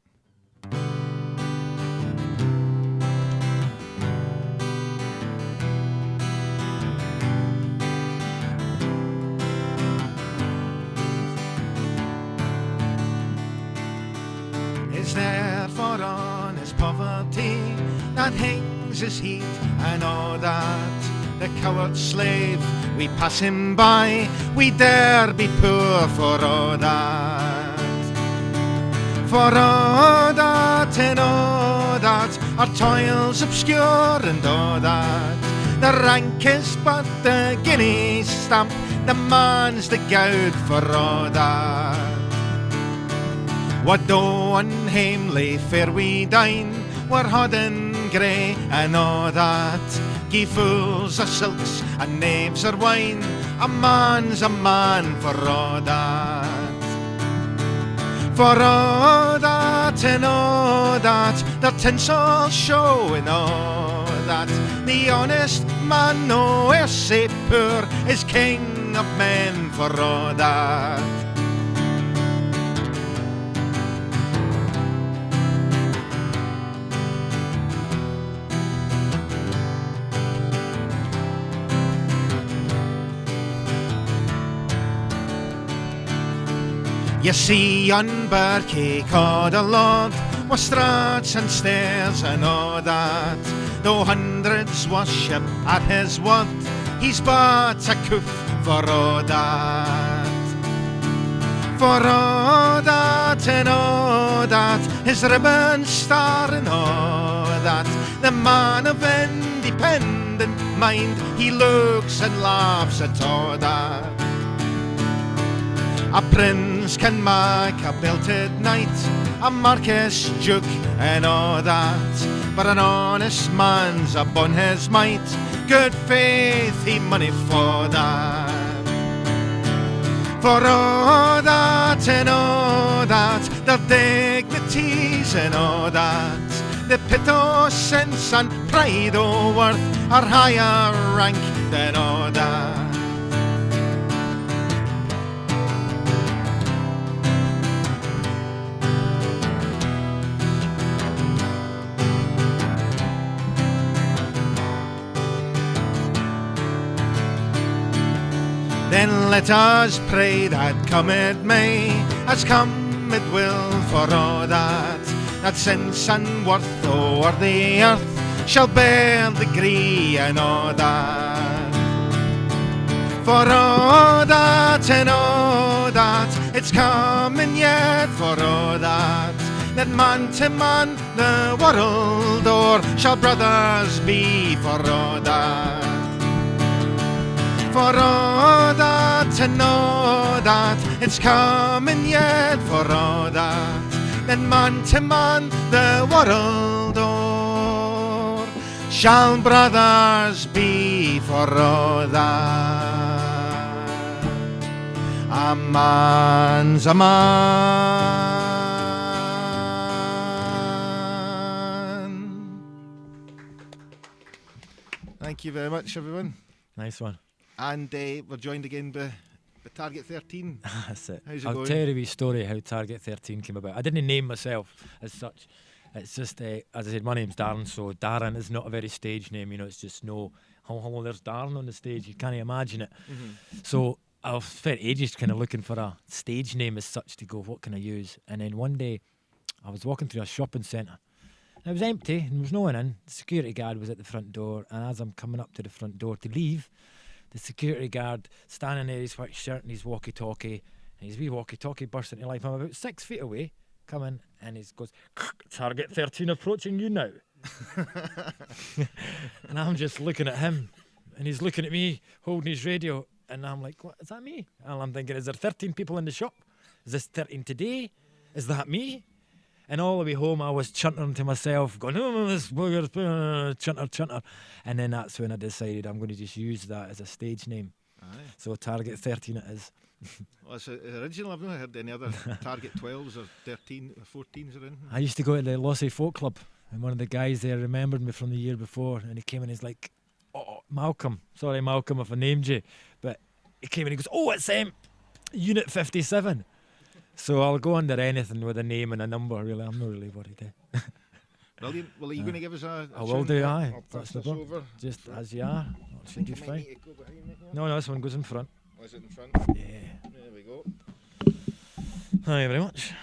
A: It's there for honest poverty that hate brings his heat and all that. The coward slave, we pass him by, we dare be poor for all that. For all that and all that, our toils obscure and all that. The rank is but the guinea stamp, the man's the gowd for all that. What though unhamely fare we dine, we're hodden grey and all that. Gie fools are silks and knaves are wine, a man's a man for all that. For all that and all that, the tinsel show and all that. The honest man, no is sae poor, is king of men for all that. You see on Birkie called a lord, with strats and stairs and all that. Though hundreds worship at his word, he's but a coof for all that. For all that and all that, his ribbon star and all that. The man of independent mind, he looks and laughs at all that. A prince can make a belted knight, a marquis, duke, and all that. But an honest man's upon his might, good faith he money for that. For all that and all that, the dignities and all that, the pit o' sense and pride o' worth are higher rank than all that. Then let us pray that come it may, as come it will for all that, that sense and worth o'er the earth shall bear degree and all that. For all that and all that, it's coming yet for all that, that man to man the world o'er shall brothers be for all that. For all that and all that, it's coming yet for all that, then man to man the world o'er shall brothers be for all that. A man's a man. Thank you very much, everyone.
C: Nice one.
A: And we're joined again by Target 13.
C: That's it.
A: How's it
C: I'll
A: going?
C: tell you a wee story how Target 13 came about. I didn't name myself as such. It's just, as I said, my name's Darren, so Darren is not a very stage name, you know, it's just no, hello, there's Darren on the stage, you can't imagine it. Mm-hmm. So I've spent ages kind of looking for a stage name as such to go, what can I use? And then one day, I was walking through a shopping centre. It was empty, and there was no one in. The security guard was at the front door, and as I'm coming up to the front door to leave, the security guard standing there, his white shirt and his walkie-talkie, and his wee walkie-talkie burst into life. I'm about 6 feet away, coming, and he goes, Target 13 approaching you now. And I'm just looking at him, and he's looking at me, holding his radio, and I'm like, what, is that me? And I'm thinking, is there 13 people in the shop? Is this 13 today? Is that me? And all the way home, I was chanting to myself, going, oh, this bugger's chanter. And then that's when I decided I'm going to just use that as a stage name. Aye. So Target 13 it is.
A: Well, it's original. I've never heard any other Target 12s or 13 or 14s or anything.
C: I used to go to the Lossy Folk Club, and one of the guys there remembered me from the year before, and he came and he's like, oh, Malcolm. Sorry, Malcolm, if I named you. But he came and he goes, oh, it's Unit 57. So I'll go under anything with a name and a number, really. I'm not really worried.
A: Brilliant. Well, are you going to give us a
C: I will do, aye.
A: I'll pass this over.
C: Just as you are. That should be fine. No, this one goes in front.
A: Oh, is it in front?
C: Yeah.
A: There we go.
C: Thank you very much.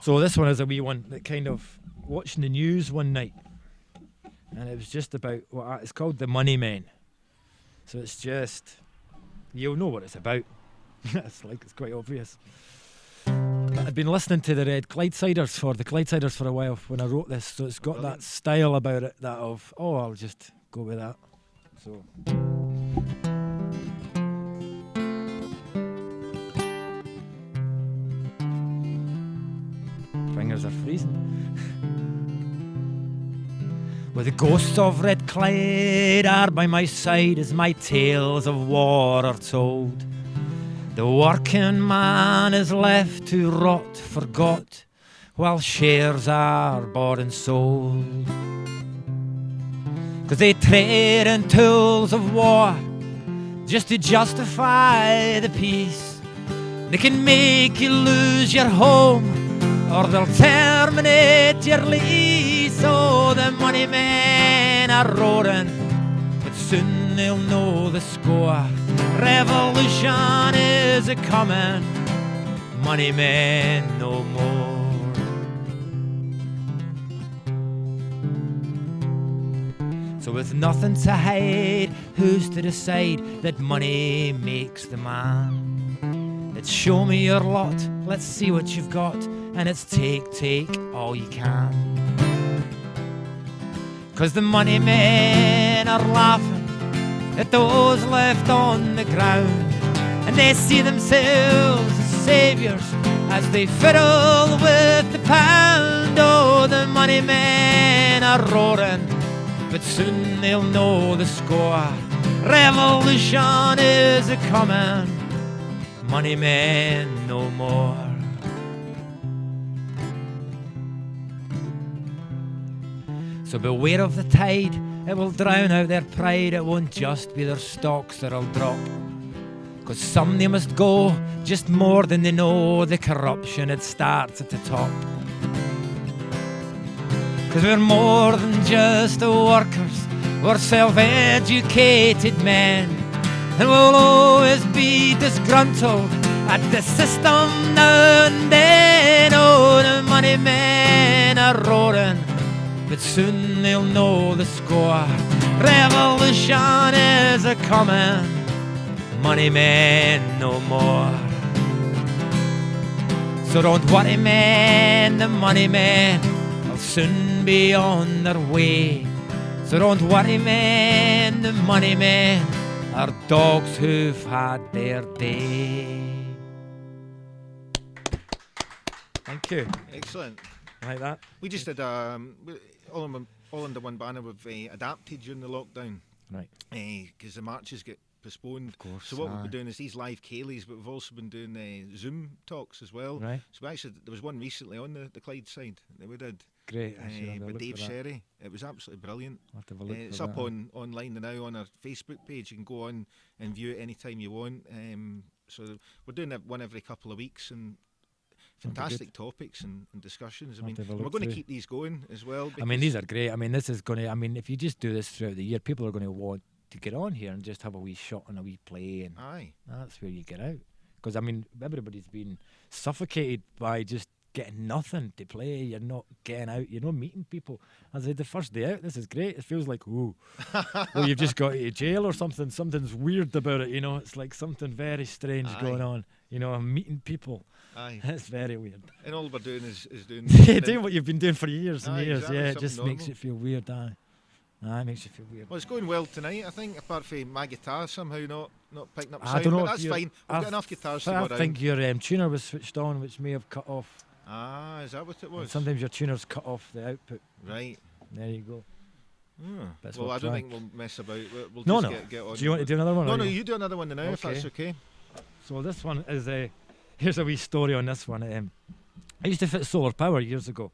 C: So this one is a wee one that kind of watching the news one night, and it was just about it's called The Money Men. So it's just, you'll know what it's about. It's quite obvious. I'd been listening to the Clydesiders for a while when I wrote this, so it's got that style about it I'll just go with that. So. Fingers are freezing. With the ghosts of Red Clyde are by my side as my tales of war are told. The working man is left to rot, forgot, while shares are bought and sold. 'Cause they trade in tools of war just to justify the peace. They can make you lose your home, or they'll terminate your lease. Oh, the money men are roaring, but soon they'll know the score. Revolution is a-coming, money men no more. So with nothing to hide, who's to decide that money makes the man? It's show me your lot, let's see what you've got, and it's take all you can. 'Cause the money men are laughing at those left on the ground, and they see themselves as saviours as they fiddle with the pound. Oh, the money men are roaring, but soon they'll know the score. Revolution is a-coming, money men no more. So beware of the tide, it will drown out their pride. It won't just be their stocks that'll drop, 'cause some they must go, just more than they know. The corruption, it starts at the top. 'Cause we're more than just the workers, we're self-educated men, and we'll always be disgruntled at the system now and then. Oh, the money men are roaring, but soon they'll know the score. Revolution is a-coming, money men no more. So don't worry, man, the money men will soon be on their way. So don't worry, man, the money men are dogs who've had their day. Thank you.
A: Excellent.
C: Like that?
A: We just did all under one banner. We've adapted during the lockdown,
C: Right.
A: Because the marches get postponed.
C: Of course.
A: So what we've been doing is these live Ceilidhs, but we've also been doing Zoom talks as well.
C: Right.
A: So there was one recently on the Clyde side that we did.
C: Great. I should have a
A: With
C: look
A: Dave
C: for that.
A: Sherry. It was absolutely brilliant.
C: I'll have to have a look
A: It's
C: for
A: up
C: that.
A: online now on our Facebook page. You can go on and view it anytime you want. So we're doing one every couple of weeks, and fantastic topics and discussions. I mean,
C: have a
A: we're
C: look
A: going to
C: through.
A: keep these going as well.
C: I mean, these are great. I mean, this is going to, if you just do this throughout the year, people are going to want to get on here and just have a wee shot and a wee play, and
A: Aye.
C: that's where you get out. Because, everybody's been suffocated by just getting nothing to play. You're not getting out. You're not meeting people. I said, the first day out, this is great. It feels like, ooh, well, you've just got to jail or something. Something's weird about it, It's like something very strange going on. I'm meeting people.
A: Aye.
C: It's very weird.
A: And all we're doing is doing...
C: Doing what you've been doing for years and years.
A: Exactly,
C: Yeah, it
A: something
C: just makes
A: normal.
C: it feel weird. It makes you feel weird.
A: Well, it's going well tonight, I think, apart from my guitar somehow not picking up
C: I
A: sound,
C: don't know
A: but
C: if
A: that's
C: you're-
A: fine. We've got enough guitars to
C: I
A: go around.
C: think your tuner was switched on, which may have cut off.
A: Ah, is that what it
C: And
A: was?
C: sometimes your tuner's cut off the output.
A: Right.
C: There you go. That's
A: Well,
C: what
A: I don't
C: trying.
A: think we'll mess about. We'll
C: No,
A: just
C: no.
A: get on.
C: Do you want to do another one?
A: No,
C: or
A: no,
C: you-
A: you do another one now, if
C: Okay.
A: that's okay.
C: So this one is here's a wee story on this one. I used to fit solar power years ago,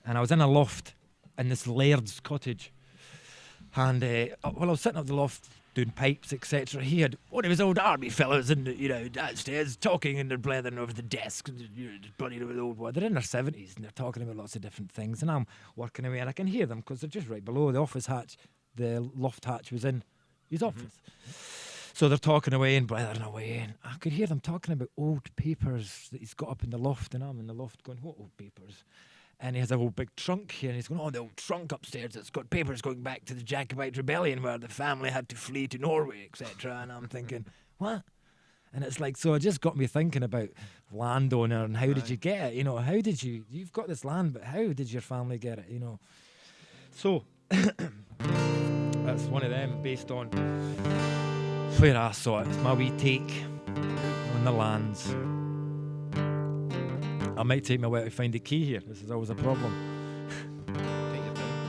C: and I was in a loft in this laird's cottage, and while I was sitting up the loft doing pipes, etc., he had one of his old army fellows in the, downstairs talking and they're blathering over the desk, and bloody old one. They're in their 70s and they're talking about lots of different things, and I'm working away and I can hear them because they're just right below the office hatch. The loft hatch was in his office. So they're talking away and blithering away, and I could hear them talking about old papers that he's got up in the loft, and I'm in the loft going, what old papers? And he has a whole big trunk here, and he's going, oh, the old trunk upstairs that's got papers going back to the Jacobite rebellion where the family had to flee to Norway, etc. And I'm thinking, what? And it's like, so it just got me thinking about landowner and how did you get it? You know, how did you've got this land, but how did your family get it? You know, so that's one of them based on where I saw it. It's my wee take on the lands. I might take my way to find the key here. This is always a problem.
A: Take your time.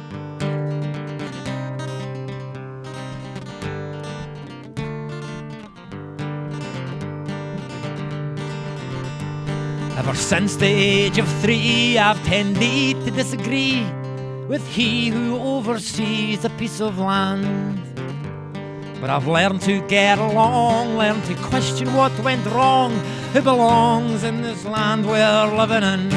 C: Ever since the age of 3, I've tended to disagree with he who oversees a piece of land. But I've learned to get along, learned to question what went wrong, who belongs in this land we're living in.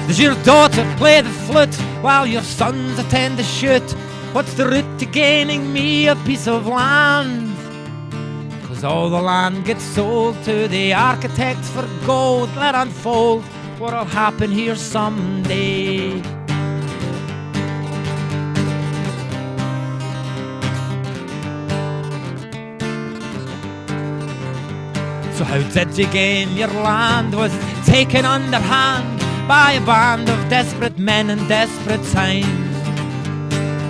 C: Does your daughter play the flute while your sons attend to shoot? What's the route to gaining me a piece of land? 'Cause all the land gets sold to the architects for gold. Let unfold what'll happen here someday. So how did you gain your land? Was it taken underhand by a band of desperate men in desperate times?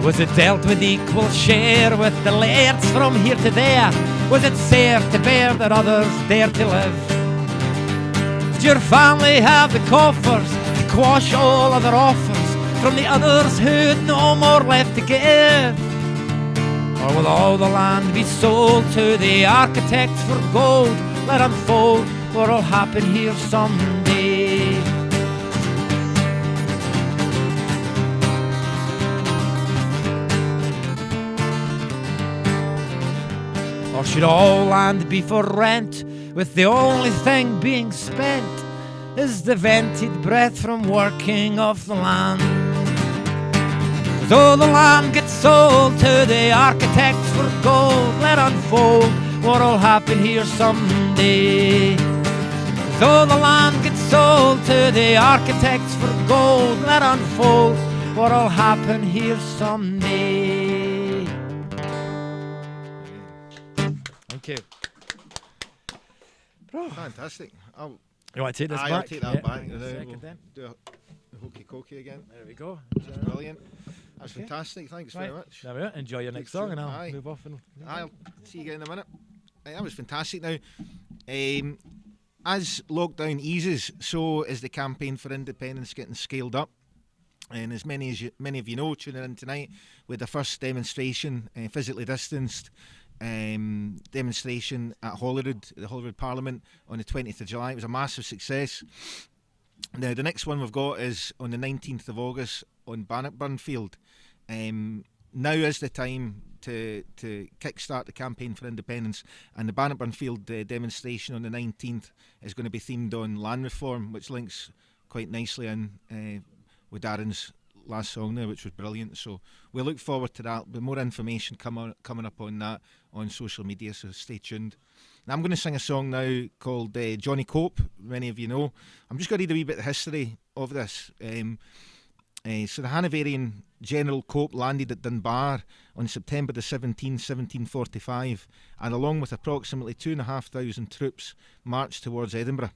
C: Was it dealt with equal share with the lairds from here to there? Was it fair to bear that others dare to live? Did your family have the coffers to quash all other offers from the others who'd no more left to give? Or will all the land be sold to the architects for gold? Let unfold what'll happen here someday. Or should all land be for rent, with the only thing being spent is the vented breath from working off the land? So the land gets sold to the architects for gold. Let unfold what'll happen here someday. So the land gets sold to the architects for gold. Let unfold what'll happen here someday. Thank you.
A: Fantastic.
C: You want to take this back?
A: I'll take that back.
C: Hang on a second
A: We'll
C: then.
A: do a hokey cokey again.
C: There we go.
A: That's brilliant. That's
C: Okay.
A: fantastic. Thanks very much.
C: There we are. Enjoy your next song, and I'll
A: Aye.
C: move off. And
A: I'll see you again in a minute. That was fantastic. Now, as lockdown eases, so is the campaign for independence getting scaled up. And as many of you know, tuning in tonight with the first demonstration, physically distanced demonstration at Holyrood, the Holyrood Parliament, on the 20th of July. It was a massive success. Now, the next one we've got is on the 19th of August on Bannockburn Field. Now is the time to kickstart the campaign for independence, and the Bannockburn Field demonstration on the 19th is going to be themed on land reform, which links quite nicely in with Darren's last song there, which was brilliant. So we look forward to that. But more information coming up on that on social media, so stay tuned. Now I'm going to sing a song now called Johnny Cope. Many of you know. I'm just going to read a wee bit of history of this. So the Hanoverian General Cope landed at Dunbar on September the 17th, 1745, and along with approximately 2,500 troops marched towards Edinburgh.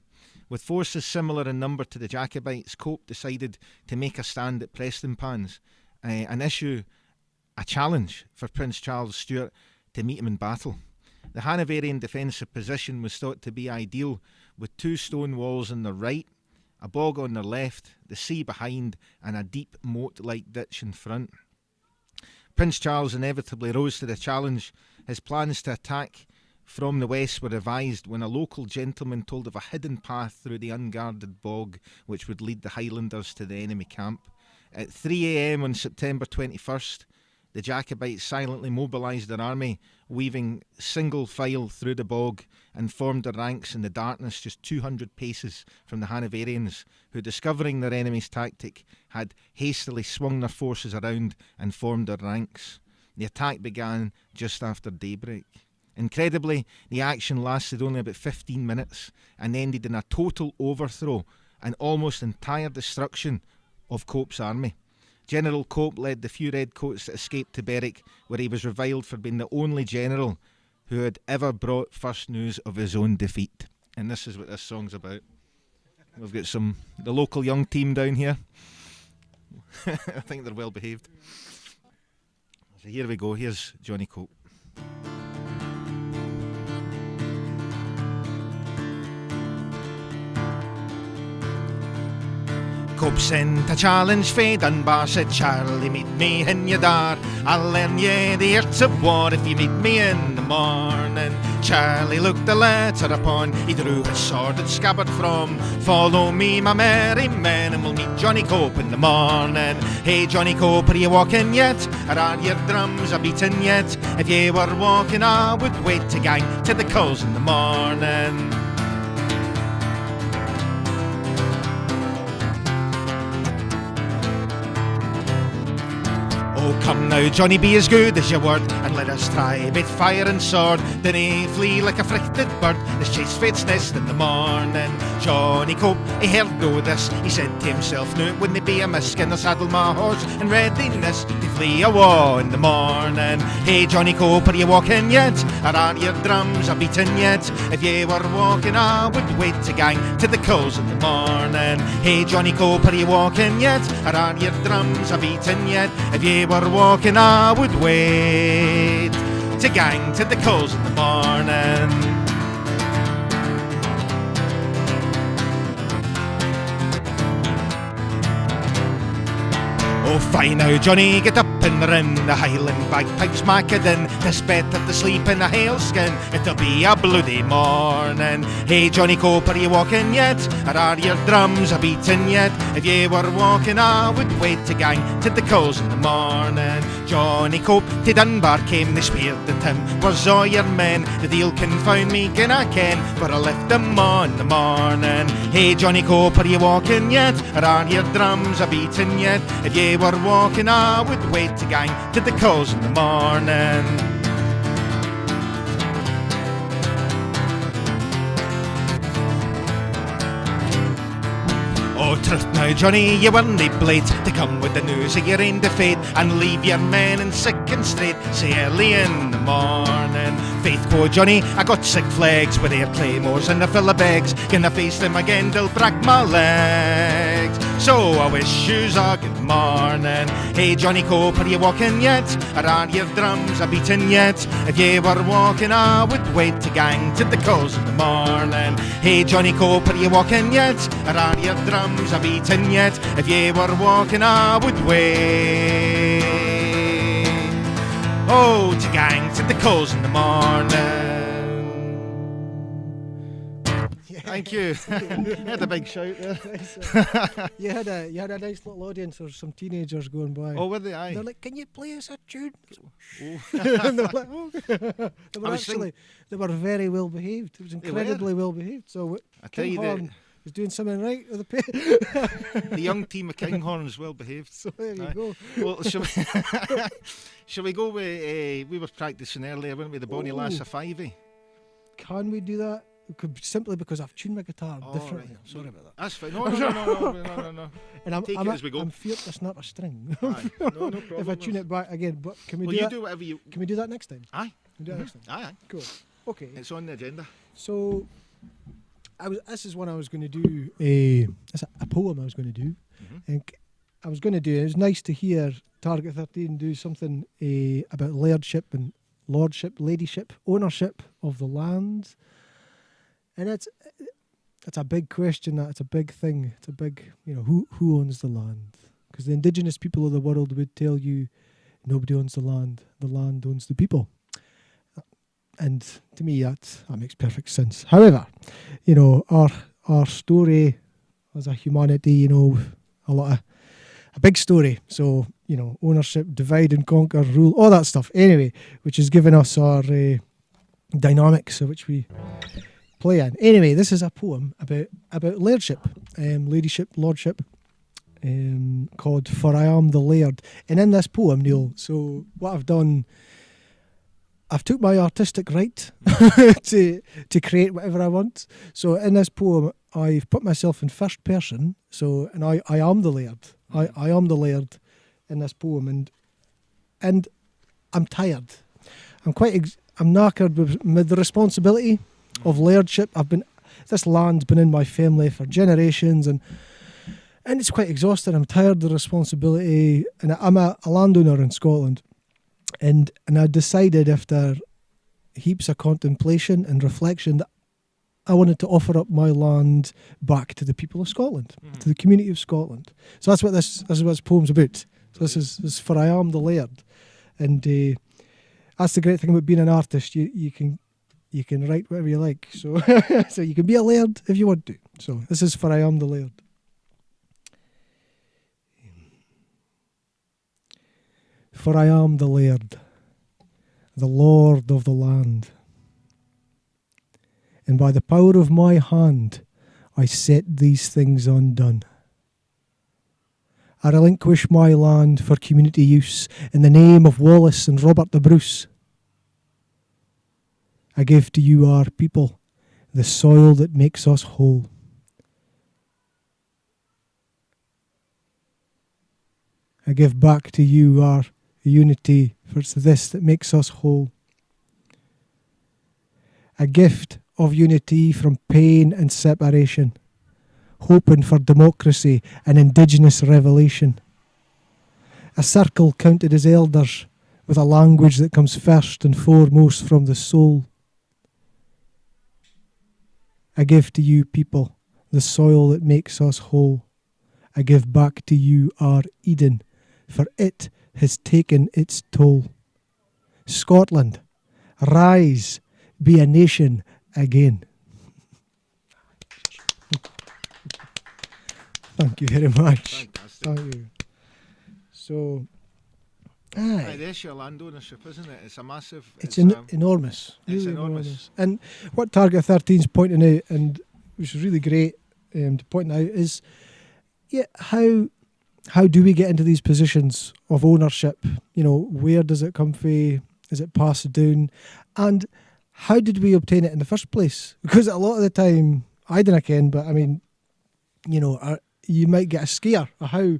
A: With forces similar in number to the Jacobites, Cope decided to make a stand at Prestonpans and issue a challenge for Prince Charles Stuart to meet him in battle. The Hanoverian defensive position was thought to be ideal, with 2 stone walls on their right, a bog on their left, the sea behind, and a deep moat-like ditch in front. Prince Charles inevitably rose to the challenge. His plans to attack from the west were revised when a local gentleman told of a hidden path through the unguarded bog which would lead the Highlanders to the enemy camp. At 3 a.m. on September 21st, the Jacobites silently mobilised their army, weaving single file through the bog, and formed their ranks in the darkness just 200 paces from the Hanoverians, who, discovering their enemy's tactic, had hastily swung their forces around and formed their ranks. The attack began just after daybreak. Incredibly, the action lasted only about 15 minutes and ended in a total overthrow and almost entire destruction of Cope's army. General Cope led the few redcoats that escaped to Berwick, where he was reviled for being the only general who had ever brought first news of his own defeat. And this is what this song's about. We've got the local young team down here. I think they're well behaved. So here we go, here's Johnny Cope. Cope sent a challenge fae Dunbar, said Charlie, meet me in your dar. I'll learn ye the arts of war if you meet me in the morning. Charlie looked the letter upon, he drew his sword and scabbard from. Follow me, my merry men, and we'll meet Johnny Cope in the morning. Hey Johnny Cope, are you walking yet? Or are your drums a beating yet? If ye were walking, I would wait to gang to the coals in the morning. Oh, come now, Johnny, be as good as your word, and let us try both fire and sword. Then he flee like a frighted bird, this chase fate's nest in the morning. Johnny Cope, he heard no this, he said to himself, no, it wouldn't be amiss, can I saddle my horse in readiness to flee awa in the morning. Hey, Johnny Cope, are you walking yet? Or are your drums a beating yet? If ye were walking, I would wait to gang to the coals in the morning. Hey, Johnny Cope, are you walking yet? Or are your drums a beating yet? If ye were walking, I would wait to gang to the coals in the morning. Oh, fine now, Johnny, get up and run. The Highland bagpipes mackadin. 'Tis better to sleep in a hailskin. It'll be a bloody morning. Hey, Johnny Cope, are you walking yet? Or are your drums a beating yet? If ye were walking, I would wait to gang to the coals in the morning. Johnny Cope to Dunbar came, they speared at him. Was all your men, the deal confound me, gin I ken, for I left them on the morning. Hey, Johnny Cope, are you walking yet? Or are your drums a beating yet? If ye were walking, I would wait to gang to the coals in the morning. Oh, truth now, Johnny, you weren't blade to come with the news of your own defeat and leave your men in sick and straight, say early in the morning. Faith, quo Johnny, I got sick flags with their claymores and the fill of bags. Can I face them again, they'll break my legs. So I wish yous a good morning. Hey, Johnny Cope, are you walking yet? Or are your drums a beating yet? If ye were walking, I would wait to gang to the coals in the morning. Hey, Johnny Cope, are you walking yet? Or are your drums a beating yet? If ye were walking, I would wait. Oh, to gang to the coals in the morning. Thank you. You had a big shout there.
B: You had a nice little audience. There were some teenagers going by.
A: Oh, were they? Aye.
B: They're like, "Can you play us a tune?"
A: Oh.
B: And they're like, "Oh." They were very well behaved. It was incredibly well behaved. So
A: I tell you
B: Kinghorn was doing something right with the
A: the young team of Kinghorn is well behaved.
B: So there you go.
A: Well, shall we go with? We were practising earlier, weren't we? The Bonnie Lass of Fivey.
B: Can we do that? Simply because I've tuned my guitar differently.
A: Right.
B: I'm sorry about that.
A: That's fine. No.
B: And I'm
A: Take it as we go.
B: I'm feared to snap a string.
A: Aye. No problem.
B: If I tune it back again, but can we do
A: you
B: that?
A: do whatever you.
B: Can we do that next time?
A: Aye.
B: Can we do that next time?
A: Aye.
B: Cool. Okay.
A: It's on the agenda.
B: So, this is one I was going to do. A poem I was going to do, and I was going to do. It was nice to hear Target 13 do something about lairdship and lordship, ladyship, ownership of the land. And it's a big question. It's a big thing. It's a big, who owns the land? Because the indigenous people of the world would tell you, nobody owns the land. The land owns the people. And to me, that makes perfect sense. However, our story as a humanity, a big story. So, ownership, divide and conquer, rule, all that stuff. Anyway, which has given us our dynamics of which we play in. Anyway, this is a poem about lairdship, ladyship, lordship, called For I Am the Laird. And in this poem, Neil, so what I've done, I've took my artistic right to create whatever I want. So in this poem, I've put myself in first person. So, and I am the laird. I am the laird in this poem, and I'm tired. I'm knackered with the responsibility of lairdship. This land's been in my family for generations, and it's quite exhausting. I'm tired of the responsibility, and I'm a landowner in Scotland, and I decided after heaps of contemplation and reflection that I wanted to offer up my land back to the people of Scotland, to the community of Scotland. So that's what this poem's about. So this is For I Am the Laird, and that's the great thing about being an artist. You can write whatever you like. So so you can be a laird if you want to. So this is For I Am the Laird. For I am the laird, the lord of the land, and by the power of my hand I set these things undone. I relinquish my land for community use in the name of Wallace and Robert the Bruce. I give to you, our people, the soil that makes us whole. I give back to you our unity, for it's this that makes us whole. A gift of unity from pain and separation, hoping for democracy and indigenous revelation. A circle counted as elders, with a language that comes first and foremost from the soul. I give to you, people, the soil that makes us whole. I give back to you our Eden, for it has taken its toll. Scotland, rise, be a nation again. Thank you very much.
A: Fantastic.
B: Thank you. So,
A: Aye, there's your land ownership, isn't it? It's a massive...
B: it's enormous.
A: It's
B: Really
A: enormous.
B: And what Target 13's pointing out, and which is really great to point out, is how do we get into these positions of ownership? You know, where does it come from? Is it passed down? And how did we obtain it in the first place? Because a lot of the time, I don't ken, but I mean, you know, you might get a scare of how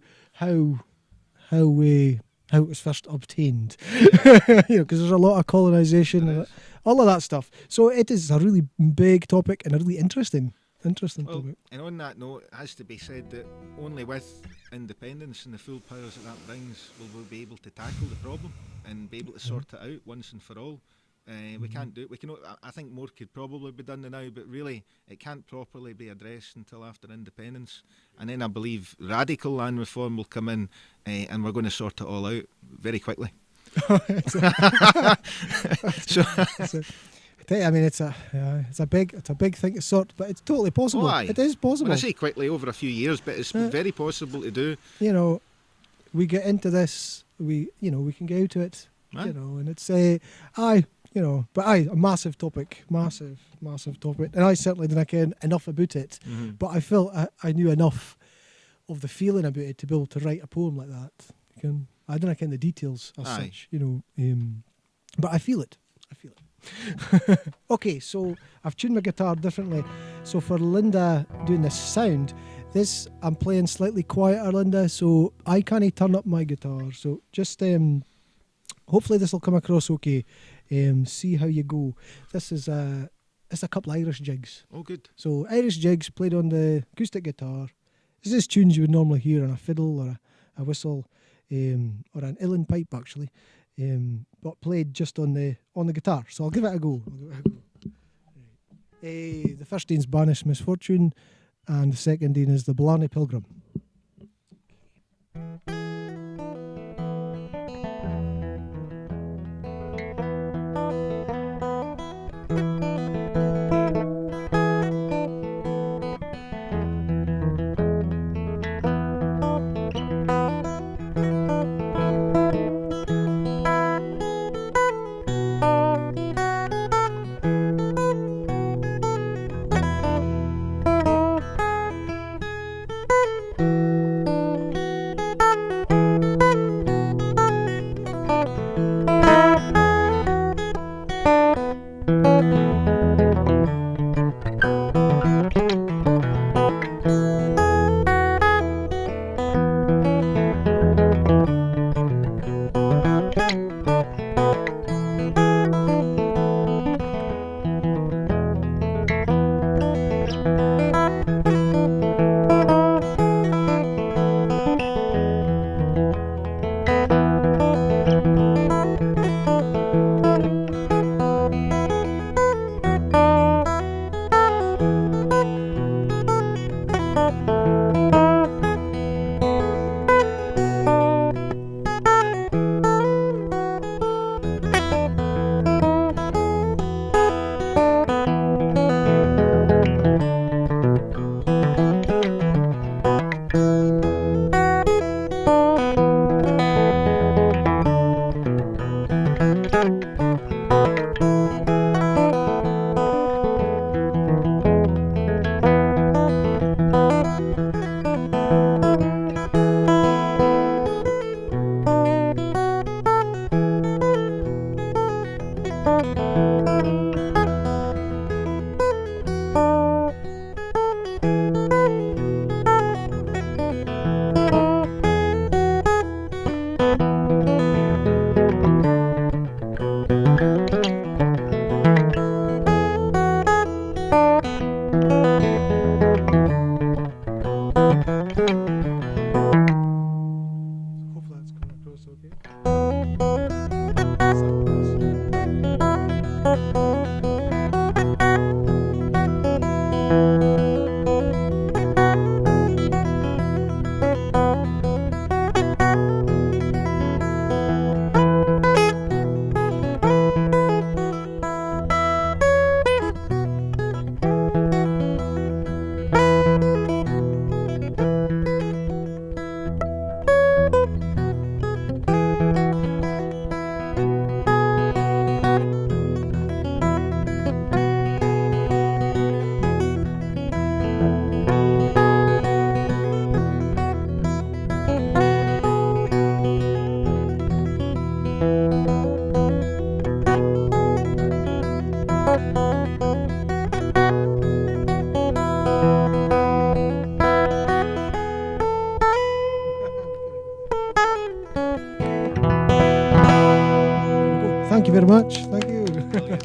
B: it was first obtained. You know, because there's a lot of colonisation and all of that stuff. So it is a really big topic and a really interesting topic.
A: And on that note, it has to be said that only with independence and the full powers that brings will we be able to tackle the problem and be able to sort it out once and for all. We can't do it. We can. I think more could probably be done now, but really it can't properly be addressed until after independence. And then I believe radical land reform will come in, and we're going to sort it all out very quickly.
B: I mean, it's a big thing to sort, but it's totally possible.
A: Aye.
B: It is possible.
A: When I say quickly, over a few years, but it's very possible to do.
B: You know, we get into this, we can get out of it.
A: Aye.
B: You know, and it's a massive topic, massive topic, and I certainly didn't care enough about it, but I felt I knew enough of the feeling about it to be able to write a poem like that. I didn't ken the details as such, you know, but I feel it. Okay, so I've tuned my guitar differently. So for Linda doing this sound, I'm playing slightly quieter, Linda, so I can't turn up my guitar. So just hopefully this will come across okay. See how you go. This is it's a couple of Irish jigs.
A: Oh, good.
B: So Irish jigs played on the acoustic guitar. This is tunes you would normally hear on a fiddle or a whistle, or an uilleann pipe actually, but played just on the guitar. So I'll give it a go. The first thing's Banished Misfortune, and the second thing is the Blarney Pilgrim. very much. Thank you.
A: Brilliant.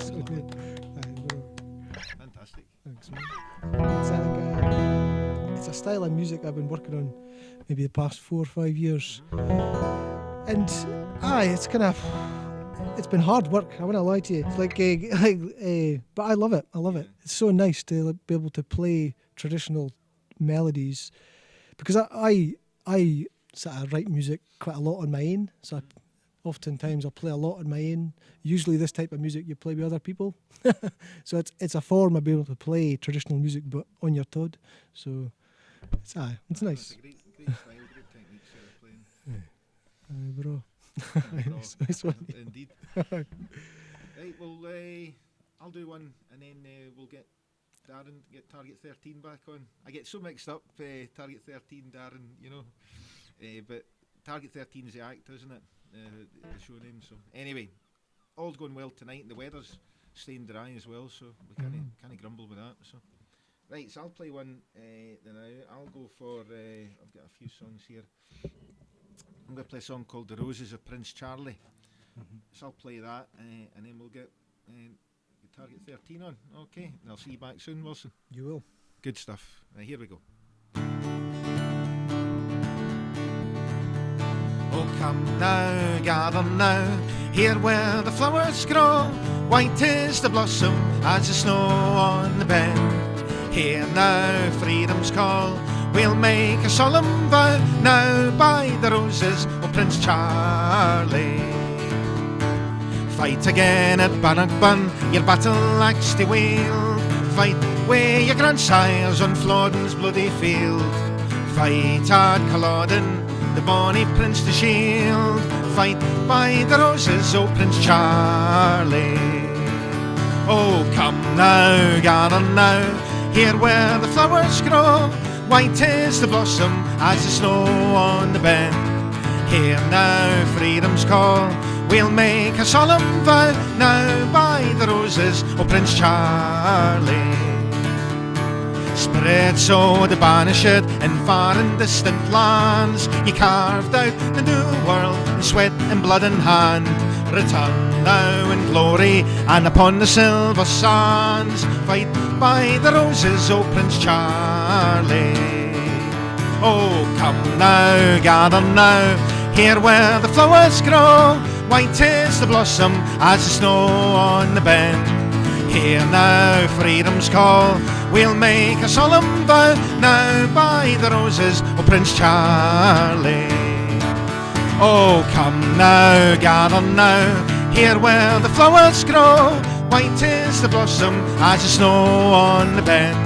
B: So good.
A: Fantastic.
B: Thanks, man. It's a style of music I've been working on maybe the past 4 or 5 years. And it's been hard work. I won't lie to you. It's but I love it. I love it. It's so nice to be able to play traditional melodies, because I sort of write music quite a lot on my own. So oftentimes I'll play a lot on my own. Usually this type of music you play with other people. So it's a form of being able to play traditional music but on your Todd. So it's nice.
A: It's a great style, great techniques you're playing.
B: Bro. Nice one.
A: Indeed. Right, well, I'll do one, and then we'll get Darren, get Target 13 back on. I get so mixed up, Target 13, Darren, you know. But Target 13 is the act, isn't it? The show name. So anyway, all's going well tonight, and the weather's staying dry as well, so we can't grumble with that. So right, so I'll play one now. I'll go for. I've got a few songs here. I'm going to play a song called "The Roses of Prince Charlie." So I'll play that, and then we'll get Target 13 on. Okay, and I'll see you back soon, Wilson.
B: You will.
A: Good stuff. Here we go. Oh, come now, gather now, here where the flowers grow. White is the blossom as the snow on the bend. Here now, freedom's call. We'll make a solemn vow now by the roses of Prince Charlie. Fight again at Bannockburn, your battle axe to wield. Fight where your grandsires on Flodden's bloody field. Fight at Culloden, the bonny Prince to shield. Fight by the roses, oh Prince Charlie. Oh, come now, gather now, here where the flowers grow. White is the blossom as the snow on the bend. Here now, freedom's call. We'll make a solemn vow now by the roses, oh Prince Charlie. Spread so the banished in far and distant lands. He carved out the new world in sweat and blood and hand. Return now in glory and upon the silver sands. Fight by the roses, oh Prince Charlie. Oh, come now, gather now, here where the flowers grow. White is the blossom as the snow on the bend. Here now, freedom's call. We'll make a solemn vow now by the roses, oh Prince Charlie. Oh, come now, gather now, here where the flowers grow. White is the blossom as the snow on the bend.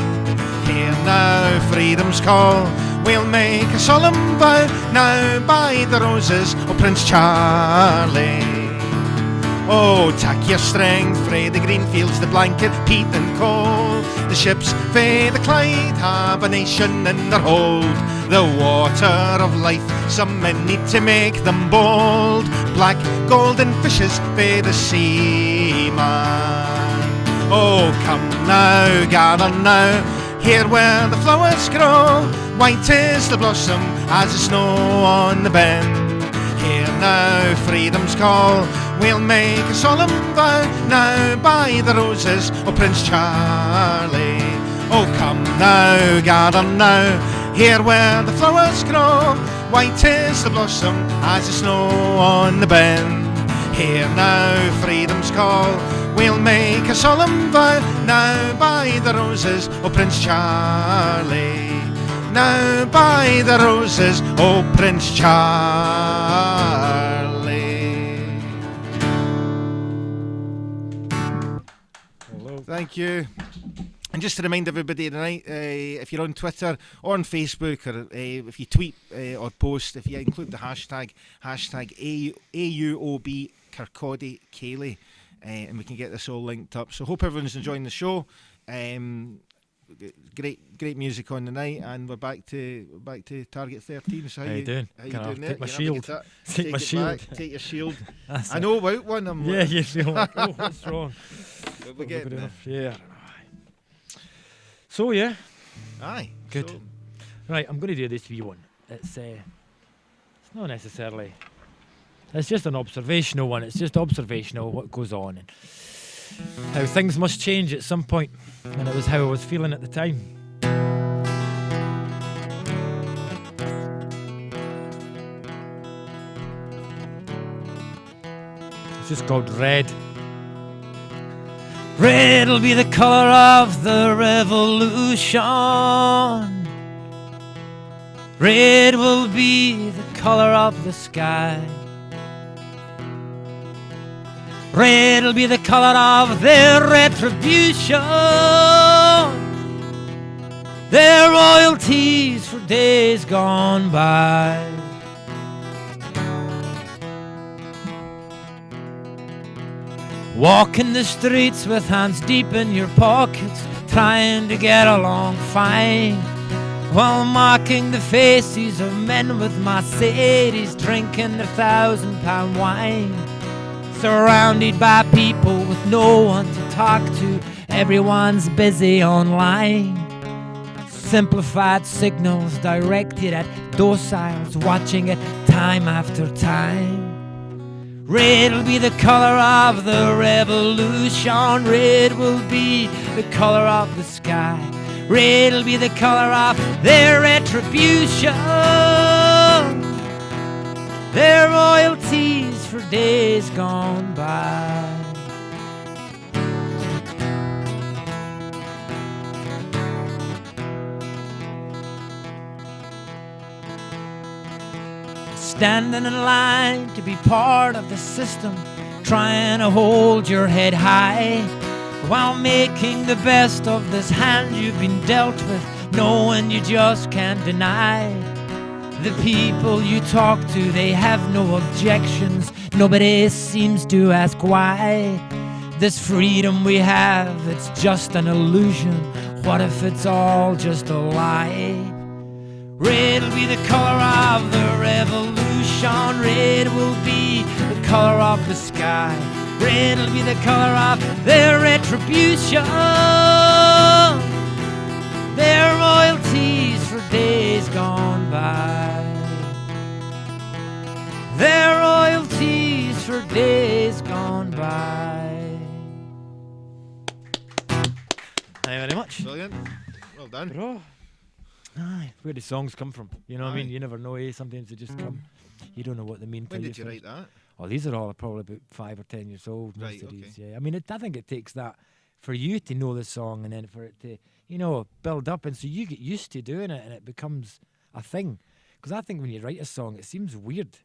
A: Here now, freedom's call. We'll make a solemn vow now by the roses, oh Prince Charlie. Oh, take your strength frae the green fields, the blanket, peat and coal. The ships fae the Clyde have a nation in their hold. The water of life, some men need to make them bold. Black golden fishes fae the seaman. Oh, come now, gather now, here where the flowers grow. White is the blossom as the snow on the bend. Here now, freedom's call. We'll make a solemn vow now by the roses, oh Prince Charlie. Oh, come now, gather now, here where the flowers grow. White is the blossom as the snow on the bend. Here now, freedom's call. We'll make a solemn vow now by the roses, oh Prince Charlie. Now by the roses, oh Prince Charlie.
C: Hello.
A: Thank you. And just to remind everybody tonight, if you're on Twitter or on Facebook, or if you tweet or post, if you include the hashtag AUOB Ceilidh, and we can get this all linked up. So hope everyone's enjoying the show. Great music on the night, and we're back to Target 13. So how you
C: doing?
A: How you
C: Can I
A: doing there?
C: take my
A: You
C: shield?
A: have to
C: Take my
A: it
C: shield.
A: back, take your shield.
C: That's
A: I
C: it.
A: know about one. I'm
C: Yeah, you feel like, oh, what's wrong?
A: we're getting
C: Good
A: there.
C: enough. Yeah. So yeah,
A: Aye.
C: Good.
A: So,
C: right. I'm going to do this wee one. It's not necessarily It's just an observational one. It's just observational what goes on and how things must change at some point. And it was how I was feeling at the time. It's just called Red. Red'll be the colour of the revolution. Red will be the colour of the sky. Red'll be the colour of their retribution, their royalties for days gone by. Walking the streets with hands deep in your pockets, trying to get along fine, while marking the faces of men with Mercedes, drinking their £1,000 wine. Surrounded by people with no one to talk to, everyone's busy online. Simplified signals directed at dociles, watching it time after time. Red'll be the colour of the revolution. Red will be the colour of the sky. Red'll be the colour of their retribution, their royalties for days gone by. Standing in line to be part of the system, trying to hold your head high, while making the best of this hand you've been dealt with, knowing you just can't deny. The people you talk to, they have no objections. Nobody seems to ask why. This freedom we have, it's just an illusion. What if it's all just a lie? Red'll be the colour of the revolution. Red will be the colour of the sky. Red'll be the colour of their retribution, their royalties for days gone by. Their royalties for days gone by. Thank you very much.
A: Brilliant. Well done.
C: Bro. Aye, where the songs come from. You know what I mean? You never know, eh? Sometimes they just come. You don't know what they mean.
A: When did you write that?
C: Oh, these are all probably about 5 or 10 years old. Most
A: Right,
C: of
A: okay.
C: these, yeah. I mean, I think it takes that for you to know the song and then for it to, you know, build up. And so you get used to doing it and it becomes a thing. Because I think when you write a song, it seems weird.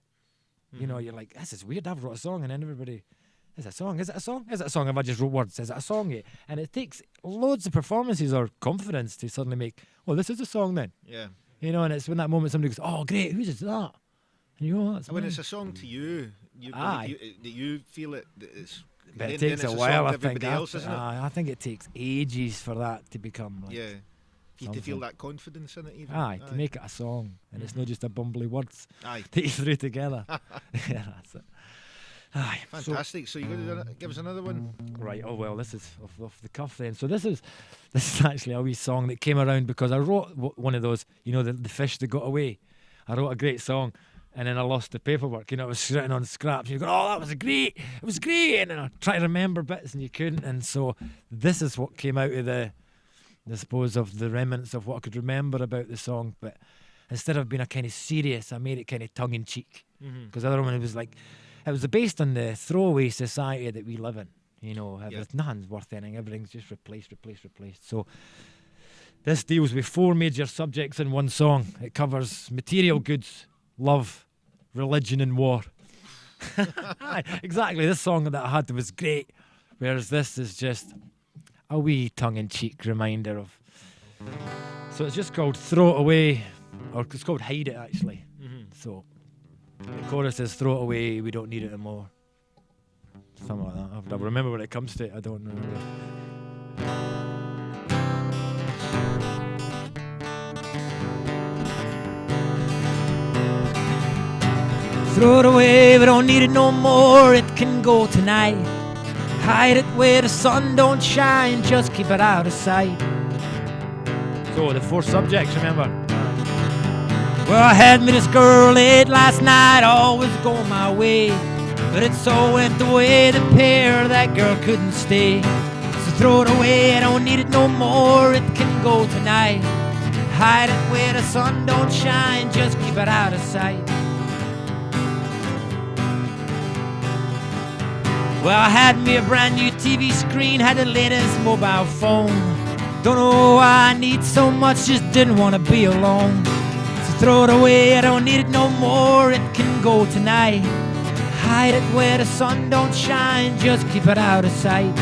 C: You know, you're like, this is weird. I've wrote a song and then everybody, is it a song? Is it a song? Is it a song? Have I just wrote words? Is it a song yet? And it takes loads of performances or confidence to suddenly make, well, this is a song then.
A: Yeah.
C: You know, and it's when that moment somebody goes, oh, great, whose is that? And you go, oh, that's
A: When
C: mine.
A: it's a song to you,
C: Aye.
A: you feel it. That it's,
C: But it
A: then
C: takes
A: it's
C: a while,
A: song
C: I
A: to
C: think.
A: everybody else, isn't it?
C: I think it takes ages for that to become like,
A: Yeah. For you to feel
C: something.
A: that confidence in it, even.
C: Aye, to make it a song. And it's not just a bumbly words
A: Aye.
C: that you threw together. Yeah, that's it. Aye.
A: Fantastic. So, you're going to give us another one?
C: Right, oh well, this is off the cuff then. So this is actually a wee song that came around because I wrote one of those, you know, the fish that got away. I wrote a great song and then I lost the paperwork. You know, it was written on scraps. You go, oh, that was great. It was great. And then I tried to remember bits and you couldn't. And so this is what came out of I suppose, of the remnants of what I could remember about the song. But instead of being a kind of serious, I made it kind of tongue-in-cheek. Because the other one, it was based on the throwaway society that we live in. You know, nothing's worth anything. Everything's just replaced. So this deals with 4 major subjects in one song. It covers material goods, love, religion and war. Exactly, this song that I had was great. Whereas this is just a wee tongue-in-cheek reminder of... So it's just called Throw It Away, or it's called Hide It, actually. So the chorus is throw it away, we don't need it anymore. Something like that. I'll remember when it comes to it, I don't remember. Throw it away, we don't need it no more, it can go tonight. Hide it where the sun don't shine, just keep it out of sight. So the 4 subjects, remember? Well, I had me this girl late last night, always going my way. But it so went the way the pair, that girl couldn't stay. So throw it away, I don't need it no more, it can go tonight. Hide it where the sun don't shine, just keep it out of sight. Well, I had me a brand new TV screen, had the latest mobile phone. Don't know why I need so much, just didn't want to be alone. So throw it away, I don't need it no more, it can go tonight. Hide it where the sun don't shine, just keep it out of sight.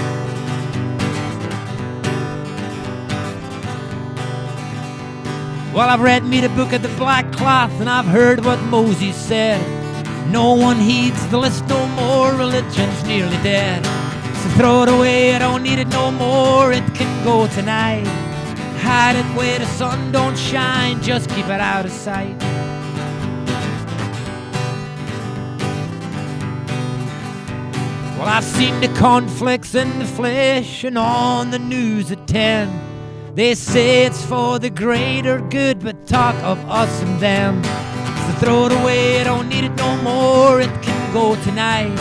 C: Well, I've read me the book of the black cloth, and I've heard what Moses said. No one heeds the list no more, religion's nearly dead. So throw it away, I don't need it no more, it can go tonight. Hide it where the sun don't shine, just keep it out of sight. Well, I've seen the conflicts in the flesh and on the news at 10. They say it's for the greater good, but talk of us and them. So throw it away, I don't need it no more, it can go tonight.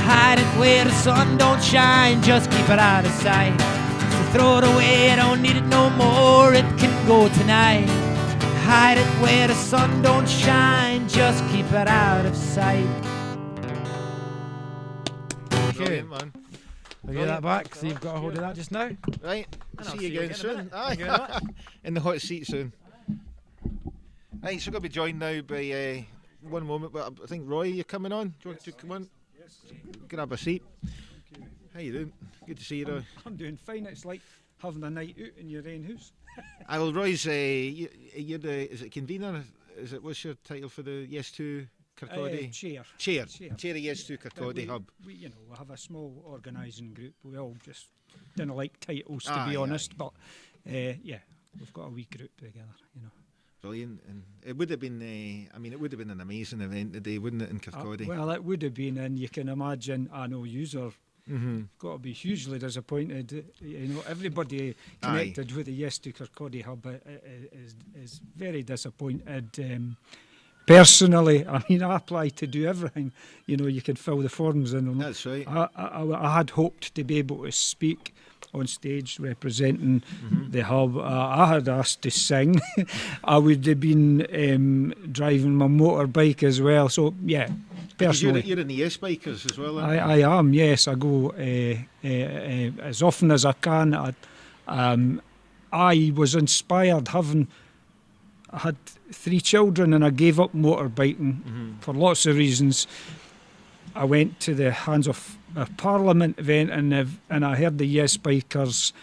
C: Hide it where the sun don't shine, just keep it out of sight. So throw it away, I don't need it no more, it can go tonight. Hide it where the sun don't shine, just keep it out of sight.
A: Brilliant, man.
C: I'll give that back, so you've got a hold of that just now.
A: Right, see you again soon.
C: Thank you very much.
A: In the hot seat soon. Right, so we're going to be joined now by one moment, but I think Roy, you're coming on. Do you want to come on?
D: Yes.
A: Grab a seat. How you doing? Good to see you, Roy.
D: I'm doing fine. It's like having a night out in your own house.
A: Well, Roy's you're the, is it convener? Is it, what's your title for the Yes to Kirkcaldy?
D: Chair
A: Chair of Yes to Kirkcaldy Hub.
D: We, you know, we have a small organising group. We all just don't like titles, to
A: Aye,
D: be honest. But yeah, we've got a wee group together. You know.
A: Brilliant, and it would have been. I mean, it would have been an amazing event today, wouldn't it, in Kirkcaldy?
D: Well, it would have been, and you can imagine. I know you're got to be hugely disappointed. You know, everybody connected with the Yes to Kirkcaldy Hub is very disappointed. Personally, I mean, I apply to do everything. You know, you could fill the forms in.
A: That's right.
D: I had hoped to be able to speak on stage representing the hub. I had asked to sing. I would have been driving my motorbike as well. So, yeah, personally.
A: You're in the Yes Bikers as well, aren't
D: I am, yes. I go as often as I can. I was inspired having... I had 3 children and I gave up motorbiking for lots of reasons. I went to the Hands of Parliament event and I heard the Yes Bikers,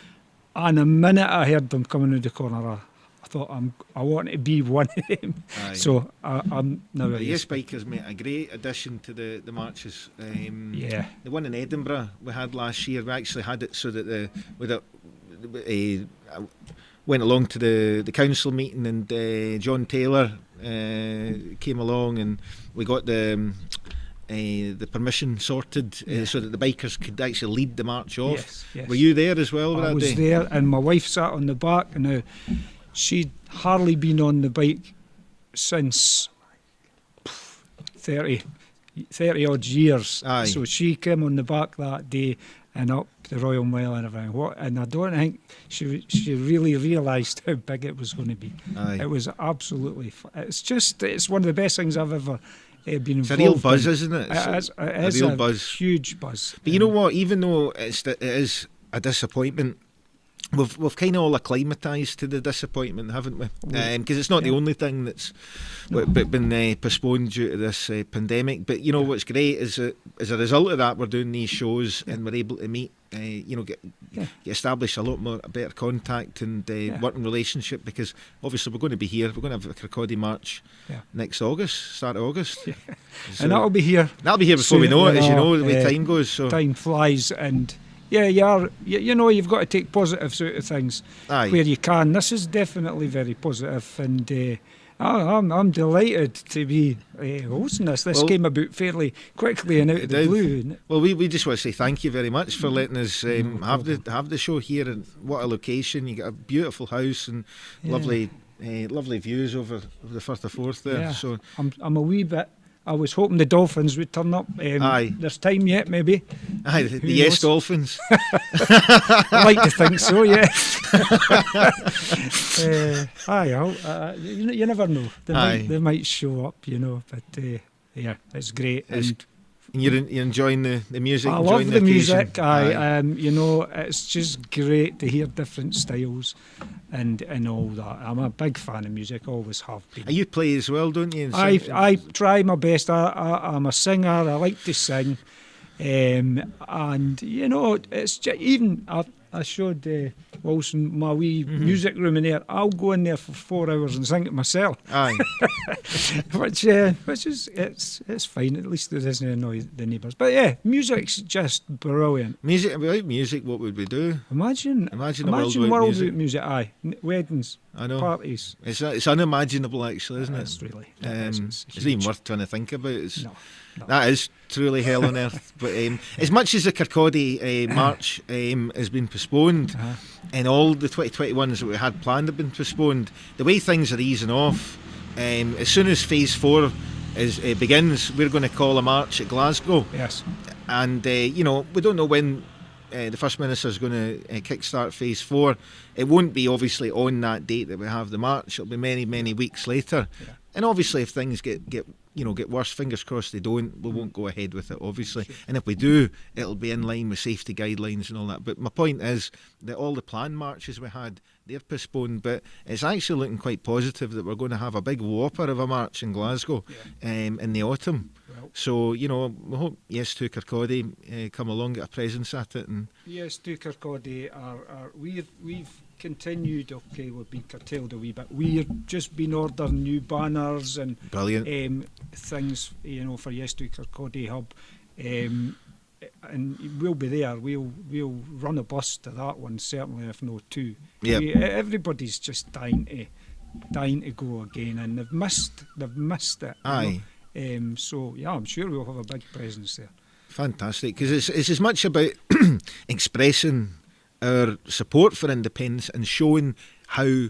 D: and the minute I heard them coming around the corner, I thought I want to be one of them.
A: Aye.
D: So I'm now
A: The
D: a
A: Yes Bikers made a great addition to the marches.
D: Yeah.
A: The one in Edinburgh we had last year, we actually had it so that went along to the council meeting, and John Taylor came along, and we got the permission sorted so that the bikers could actually lead the march off.
D: Yes.
A: Were you there as well?
D: I was there, and my wife sat on the back, and now she'd hardly been on the bike since 30 odd years.
A: Aye.
D: So she came on the back that day and up the Royal Mile and everything. And I don't think she really realised how big it was going to be.
A: Aye.
D: It was absolutely... It's one of the best things I've ever been involved in.
A: It's a real buzz, isn't it?
D: It is
A: a real buzz.
D: Huge buzz.
A: But you know what? Even though it is a disappointment, we've kind of all acclimatised to the disappointment, haven't we? Because it's not the only thing that's been postponed due to this pandemic. But you know what's great is that as a result of that, we're doing these shows and we're able to meet, establish a better contact and working relationship. Because obviously we're going to be here. We're going to have a Kirkcaldy march next August, start of August, so
D: and that'll be here.
A: That'll be here before we know it, as you know, the way time goes. So
D: time flies, and you know, you've got to take positives out of things where you can. This is definitely very positive, and I'm delighted to be hosting this. This came about fairly quickly and out of the blue.
A: Well, we just want to say thank you very much for letting us have the show here, and what a location. You got a beautiful house and lovely lovely views over the Firth of Forth there.
D: Yeah.
A: So
D: I'm a wee bit. I was hoping the Dolphins would turn up.
A: Aye.
D: There's time yet, maybe.
A: aye, the
D: Who
A: Yes
D: knows?
A: Dolphins.
D: I like to think so, yeah. You never know.
A: Aye.
D: They might show up, you know. But yeah, it's great.
A: And you're enjoying the music.
D: I
A: enjoying
D: love the
A: occasion.
D: music. You know, it's just great to hear different styles and all that. I'm a big fan of music. Always have been.
A: You play as well, don't you?
D: I try my best. I'm a singer. I like to sing, and you know, it's just, even I showed Wilson my wee music room in there. I'll go in there for 4 hours and sing it myself.
A: Aye.
D: which is it's fine. At least it doesn't annoy the neighbours. But yeah, music's just brilliant.
A: Music, without music, what would we do?
D: Imagine
A: a world without
D: world
A: music.
D: without music. Aye, weddings,
A: I know.
D: parties.
A: It's unimaginable, actually, isn't it?
D: It's really.
A: It's even worth trying to think about.
D: No.
A: That is truly hell on earth. But as much as the Kirkcaldy march has been postponed, and all the 2021s that we had planned have been postponed, the way things are easing off, as soon as Phase 4 begins, we're going to call a march at Glasgow.
D: Yes.
A: And, you know, we don't know when the First Minister is going to kickstart Phase 4. It won't be obviously on that date that we have the march. It'll be many, many weeks later. Yeah. And obviously if things get worse, fingers crossed they don't, we won't go ahead with it, obviously. Sure. And if we do, it'll be in line with safety guidelines and all that. But my point is that all the planned marches we had, they're postponed, but it's actually looking quite positive that we're going to have a big whopper of a march in Glasgow in the autumn. Well, so, you know, we hope Yes to Kirkcaldy come along, get a presence at it. And
D: Yes to Kirkcaldy we've continued, okay, we've been curtailed a wee bit. We've just been ordering new banners and
A: brilliant
D: things, you know, for Yes to Kirkcaldy Hub. And we'll be there. We'll run a bus to that one, certainly, if not two.
A: Yep.
D: Everybody's just dying to go again, and they've missed it.
A: Aye.
D: So yeah, I'm sure we'll have a big presence there.
A: Fantastic, because it's as much about expressing our support for independence and showing how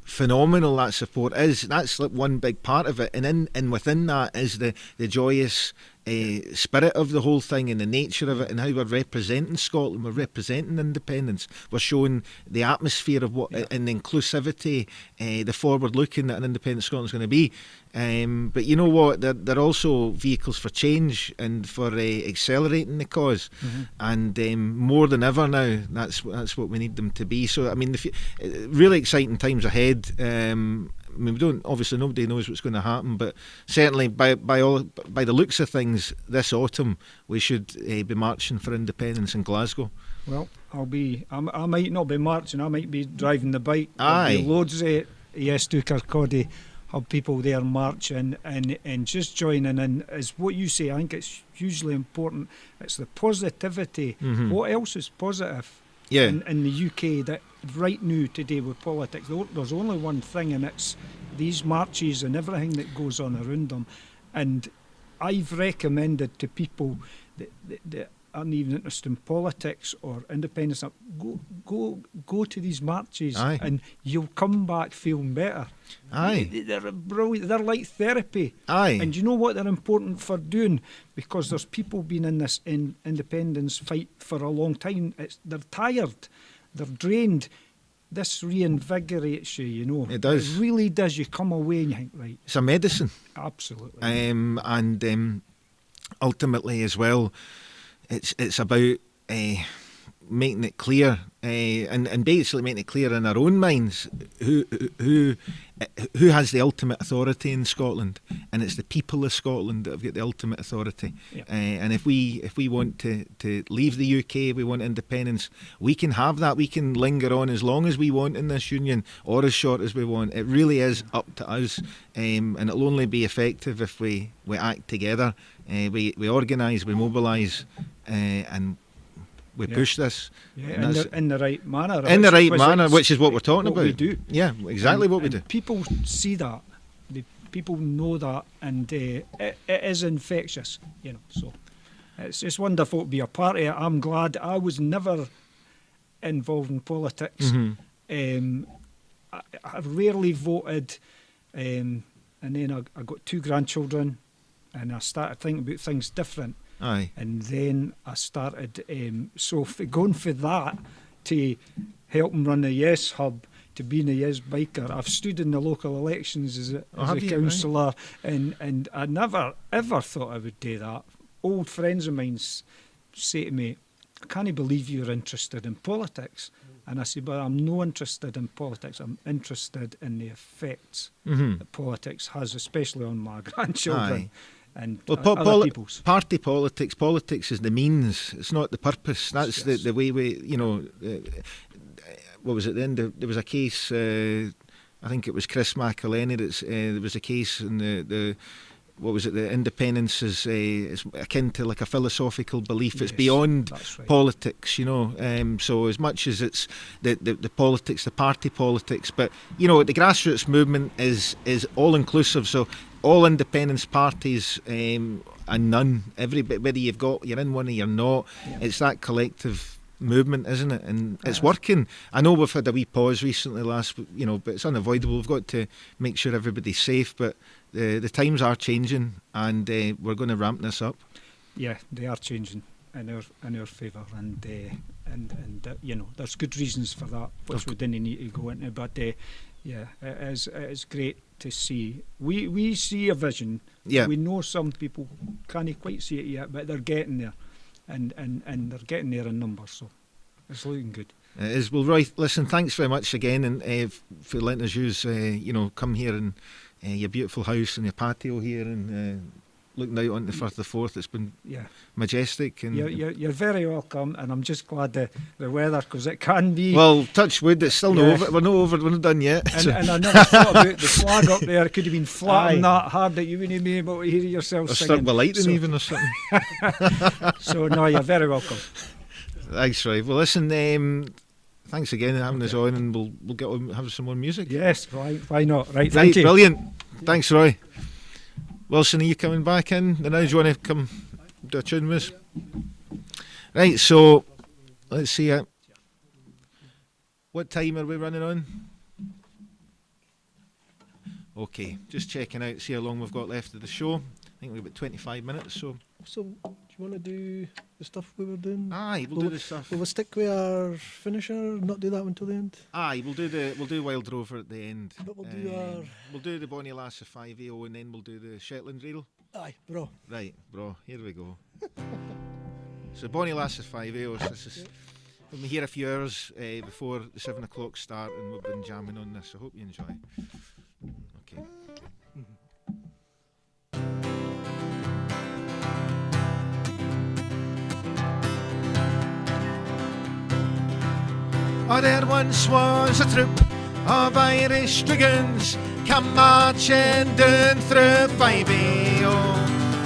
A: phenomenal that support is. That's like one big part of it, and within that is the joyous spirit of the whole thing and the nature of it, and how we're representing Scotland, we're representing independence, we're showing the atmosphere of what and the inclusivity, the forward looking that an independent Scotland's going to be. But you know what, they're also vehicles for change and for accelerating the cause, and more than ever now that's what we need them to be. So I mean, really exciting times ahead. I mean, we don't, obviously nobody knows what's going to happen, but certainly by the looks of things, this autumn we should be marching for independence in Glasgow.
D: Well, I might not be marching, I might be driving the bike.
A: Aye.
D: There'll be loads of Yes to Kirkcaldy have people there marching and just joining in. Is what you say, I think it's hugely important. It's the positivity. What else is positive in the UK that right now today with politics? There's only one thing, and it's these marches and everything that goes on around them. And I've recommended to people that aren't even interested in politics or independence, go to these marches.
A: Aye.
D: And you'll come back feeling better.
A: Aye.
D: They're brilliant. They're like therapy.
A: Aye.
D: And you know what they're important for doing? Because there's people been in this independence fight for a long time. They're tired. They're drained. This reinvigorates you, you know.
A: It does.
D: It really does. You come away and you think, right.
A: It's a medicine.
D: Absolutely.
A: And ultimately as well, it's about making it clear and basically making it clear in our own minds who has the ultimate authority in Scotland, and it's the people of Scotland that have got the ultimate authority. Yep. And if we want to leave the UK, we want independence, we can have that. We can linger on as long as we want in this union, or as short as we want. It really is up to us, and it'll only be effective if we act together. We organise, we mobilise, and we push this
D: in the right manner.
A: Which is what we're talking about.
D: We do.
A: Yeah, exactly what we do.
D: People see that. People know that, and it is infectious. You know, so it's wonderful to be a part of it. I'm glad I was never involved in politics. I rarely voted, and then I got 2 grandchildren, and I started thinking about things different.
A: Aye.
D: And then I started, going for that to helping run the Yes Hub, to being a Yes biker. I've stood in the local elections as a councillor, and I never ever thought I would do that. Old friends of mine say to me, I can't believe you're interested in politics. And I say, but I'm not interested in politics. I'm interested in the effects that politics has, especially on my grandchildren.
A: Aye.
D: And
A: Well,
D: other people's.
A: party politics is the means. It's not the purpose. That's
D: Yes.
A: the way we, what was it then? There was a case, I think it was Chris Mackay, there was a case in the what was it, the independence is it's akin to like a philosophical belief. It's
D: Yes,
A: beyond
D: that's right.
A: politics, so as much as it's the politics, the party politics, but the grassroots movement is all inclusive, so all independence parties and none, everybody, whether you're in one or you're not, it's that collective movement, isn't it? And it's working. I know we've had a wee pause recently but it's unavoidable. We've got to make sure everybody's safe, but the times are changing, and we're going to ramp this up.
D: Yeah, they are changing in our favour, and there's good reasons for that, which we didn't need to go into. But it is great to see. We see a vision.
A: Yeah.
D: We know some people can't quite see it yet, but they're getting there, and they're getting there in numbers. So it's looking good.
A: It is. Well, Roy, listen, thanks very much again, and for letting us use, come here and your beautiful house and your patio here, and looking out on the Firth of Forth. It's been majestic. And
D: You're very welcome, and I'm just glad the weather, because it can be.
A: Well, touch wood, it's still not over. We're not over. We're not done yet.
D: And I never thought about the flag up there. It could have been flattened that hard that you wouldn't be able to hear yourself
A: Or
D: singing.
A: stuck with lightning even or something.
D: So no, you're very welcome.
A: Thanks, Roy. Well, listen, thanks again for having us on, and we'll get on have some more music.
D: Yes, why not? Right, thank you.
A: Brilliant. Thanks, Roy. Wilson, are you coming back in? Now, do you want to come do a tune with us? Right, so let's see it. What time are we running on? Okay, just checking out, see how long we've got left of the show. I think we've got 25 minutes, so...
B: So, do you want to do the stuff we were doing?
A: Aye, we'll do the stuff.
B: Will we stick with our finisher, not do that one till the end?
A: Aye, we'll do Wild Rover at the end.
B: But we'll do our...
A: We'll do the Bonnie Lass of 5AO, and then we'll do the Shetland Reel.
B: Aye, bro.
A: Right, bro, here we go. So Bonnie Lass of 5AO, this is... We'll be here a few hours before the 7 o'clock start, and we've been jamming on this, so I hope you enjoy. Okay. Oh, there once was a troop of Irish dragoons come marching down through 5AO,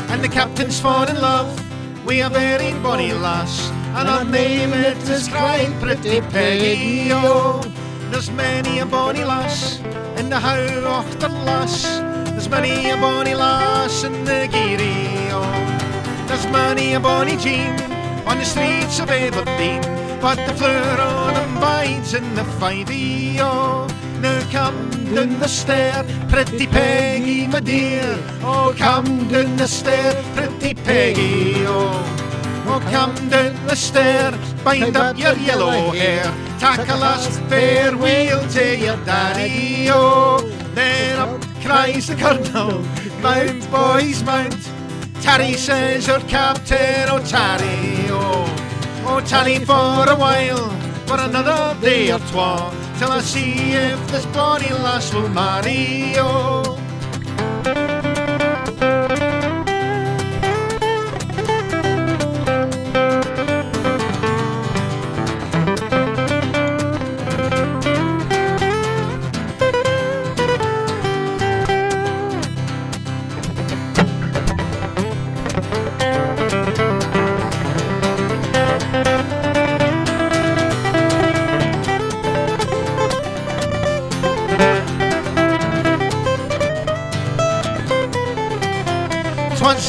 A: and the captain's fallen in love with a very bonny lass, and her name it is crying Pretty Peggy, oh. There's many a bonny lass in the How Ochter Lass, there's many a bonny lass in the Geary, oh. There's many a bonny Jean on the streets of Aberdeen, but the floor on them bides in the 5AO. Now come down the stair, Pretty Peggy, my dear. Oh, come down the stair, Pretty Peggy, oh. Oh, come down the stair, bind up your yellow hair, take a last farewell to your daddy, oh. Then up cries the colonel, mount boys mount. Tarry says your captain, oh tarry, oh. Oh, tarry for a while, for another day or twa, till I see if this bonny lass will marry, oh.'Twas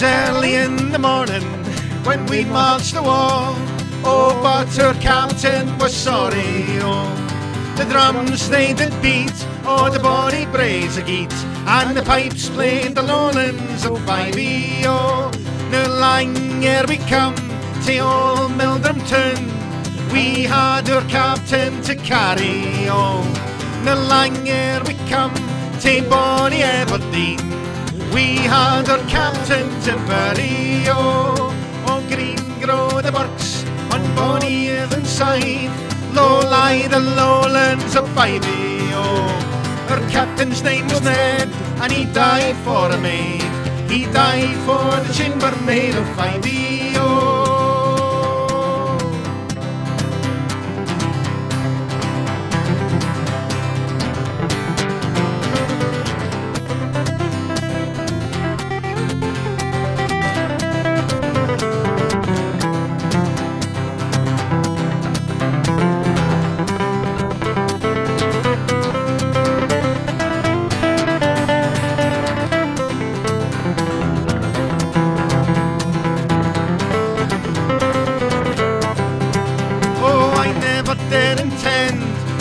A: early in the morning when we marched the wall, oh, but our captain was sorry, oh. The drums they did beat, oh the body braes a geet, and the pipes played the lowlands of Ivy, oh. No langer we come to old Meldrum Town, we had our captain to carry, oh. No langer we come to bonny Aberdeen, we had our captain to bury, oh. On green grow the birks, on bonny Avonside, low lie the lowlands of Ivy, oh. Our captain's name was Ned, and he died for a maid. He died for the chambermaid of Ivy, oh.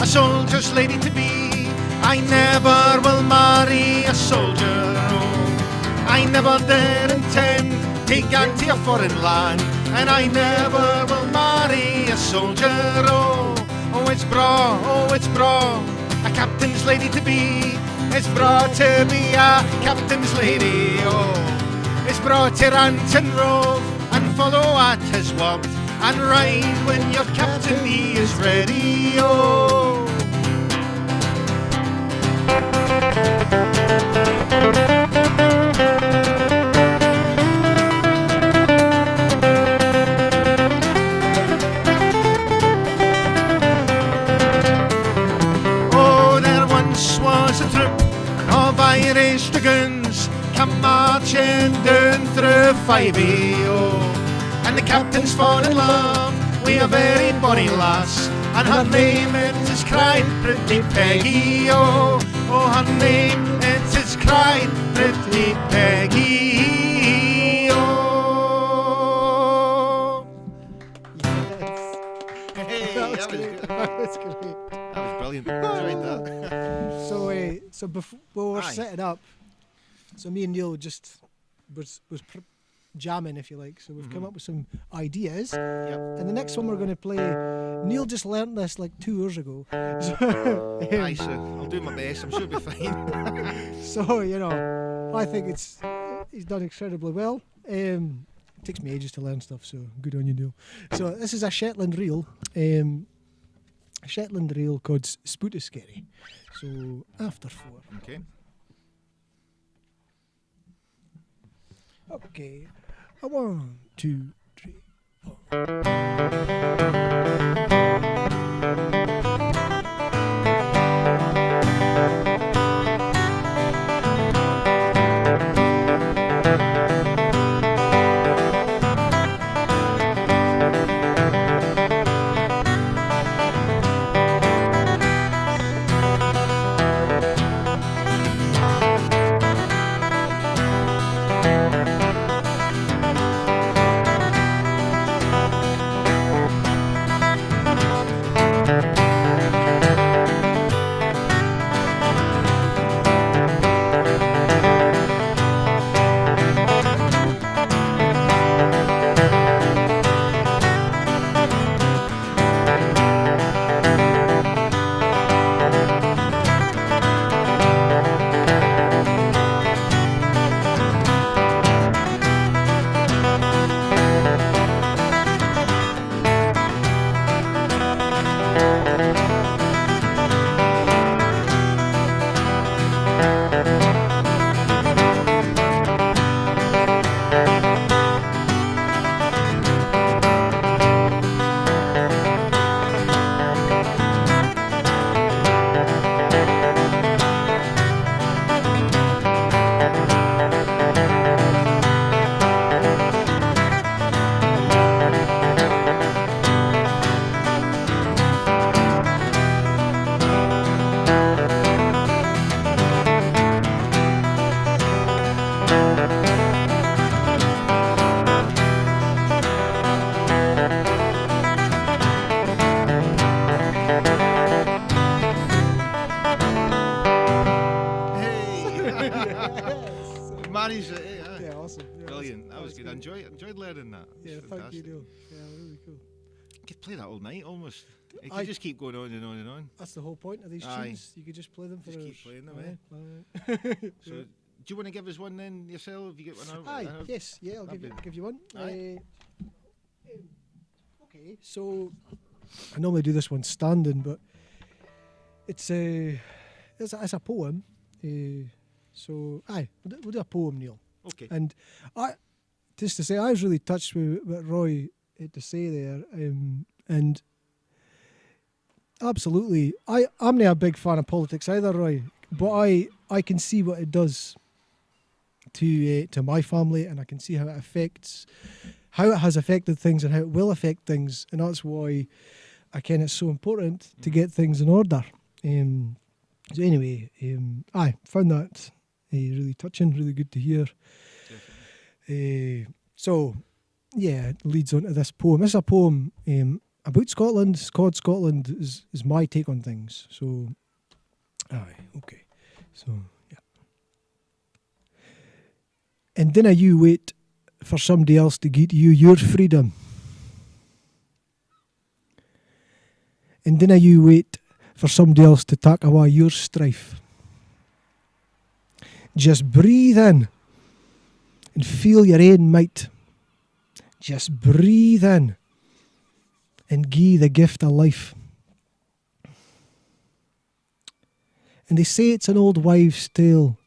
A: Soldier's lady to be, I never will marry a soldier, oh. I never dare intend to go to a foreign land, and I never will marry a soldier, oh. Oh it's braw, a captain's lady to be, it's braw to be a captain's lady, oh. It's braw to rant and rove, and follow at his word, and ride when your captain he is ready, oh. Oh, there once was a troop of Irish dragoons come marching down through Ivy, oh. And the captain's fall in love with a very bonny lass, and her name it is cried Pretty Peggy, oh. Oh, her name it is cried Pretty Peggy, oh.
B: Yes.
A: Hey,
B: That was great. That was great.
A: That was brilliant. Enjoyed that.
B: So before we were
A: Aye.
B: setting up, so me and Neil just was jamming, if you like. So we've come up with some ideas.
A: Yep.
B: And the next one we're going to play, Neil just learnt this like 2 years ago.
A: Aye, so I'll do my best. I'm sure it'll be fine.
B: So, you know, I think he's done incredibly well. It takes me ages to learn stuff, so good on you, Neil. So this is a Shetland reel. A Shetland reel called Spootiskerry. So after 4.
A: Okay.
B: Okay. 1, 2, 3, 4.
A: managed it.
B: Yeah, awesome. Yeah,
A: Brilliant. That was good. I
B: great.
A: enjoyed learning that.
B: Yeah,
A: It's
B: thank you,
A: fantastic.
B: Neil. Yeah, really cool.
A: Could play that all night almost. You
B: I-
A: could just keep going on and on and on.
B: That's the whole point of these
A: Aye.
B: tunes. You could just play them for
A: Just
B: hours.
A: keep playing them,
B: Aye.
A: So, do you want to give us one then yourself? Have you got one?
B: Aye, yes, yeah, I'll
A: That'd
B: give you one.
A: Aye.
B: Okay, so I normally do this one standing, but it's a poem. So aye, we'll do a poem, Neil.
A: Okay.
B: And just to say, I was really touched with what Roy had to say there, and absolutely, I'm not a big fan of politics either, Roy, but I can see what it does to my family, and I can see how it has affected things and how it will affect things, and that's why I ken it's so important to get things in order. So anyway, I found that really touching, really good to hear. So yeah, it leads on to this poem. This is a poem about Scotland. It's called Scotland is my take on things. So aye, okay. So yeah. And dinna you wait for somebody else to give you your freedom. And dinna you wait for somebody else to take away your strife. Just breathe in and feel your own might. Just breathe in and gie the gift of life. And they say it's an old wives' tale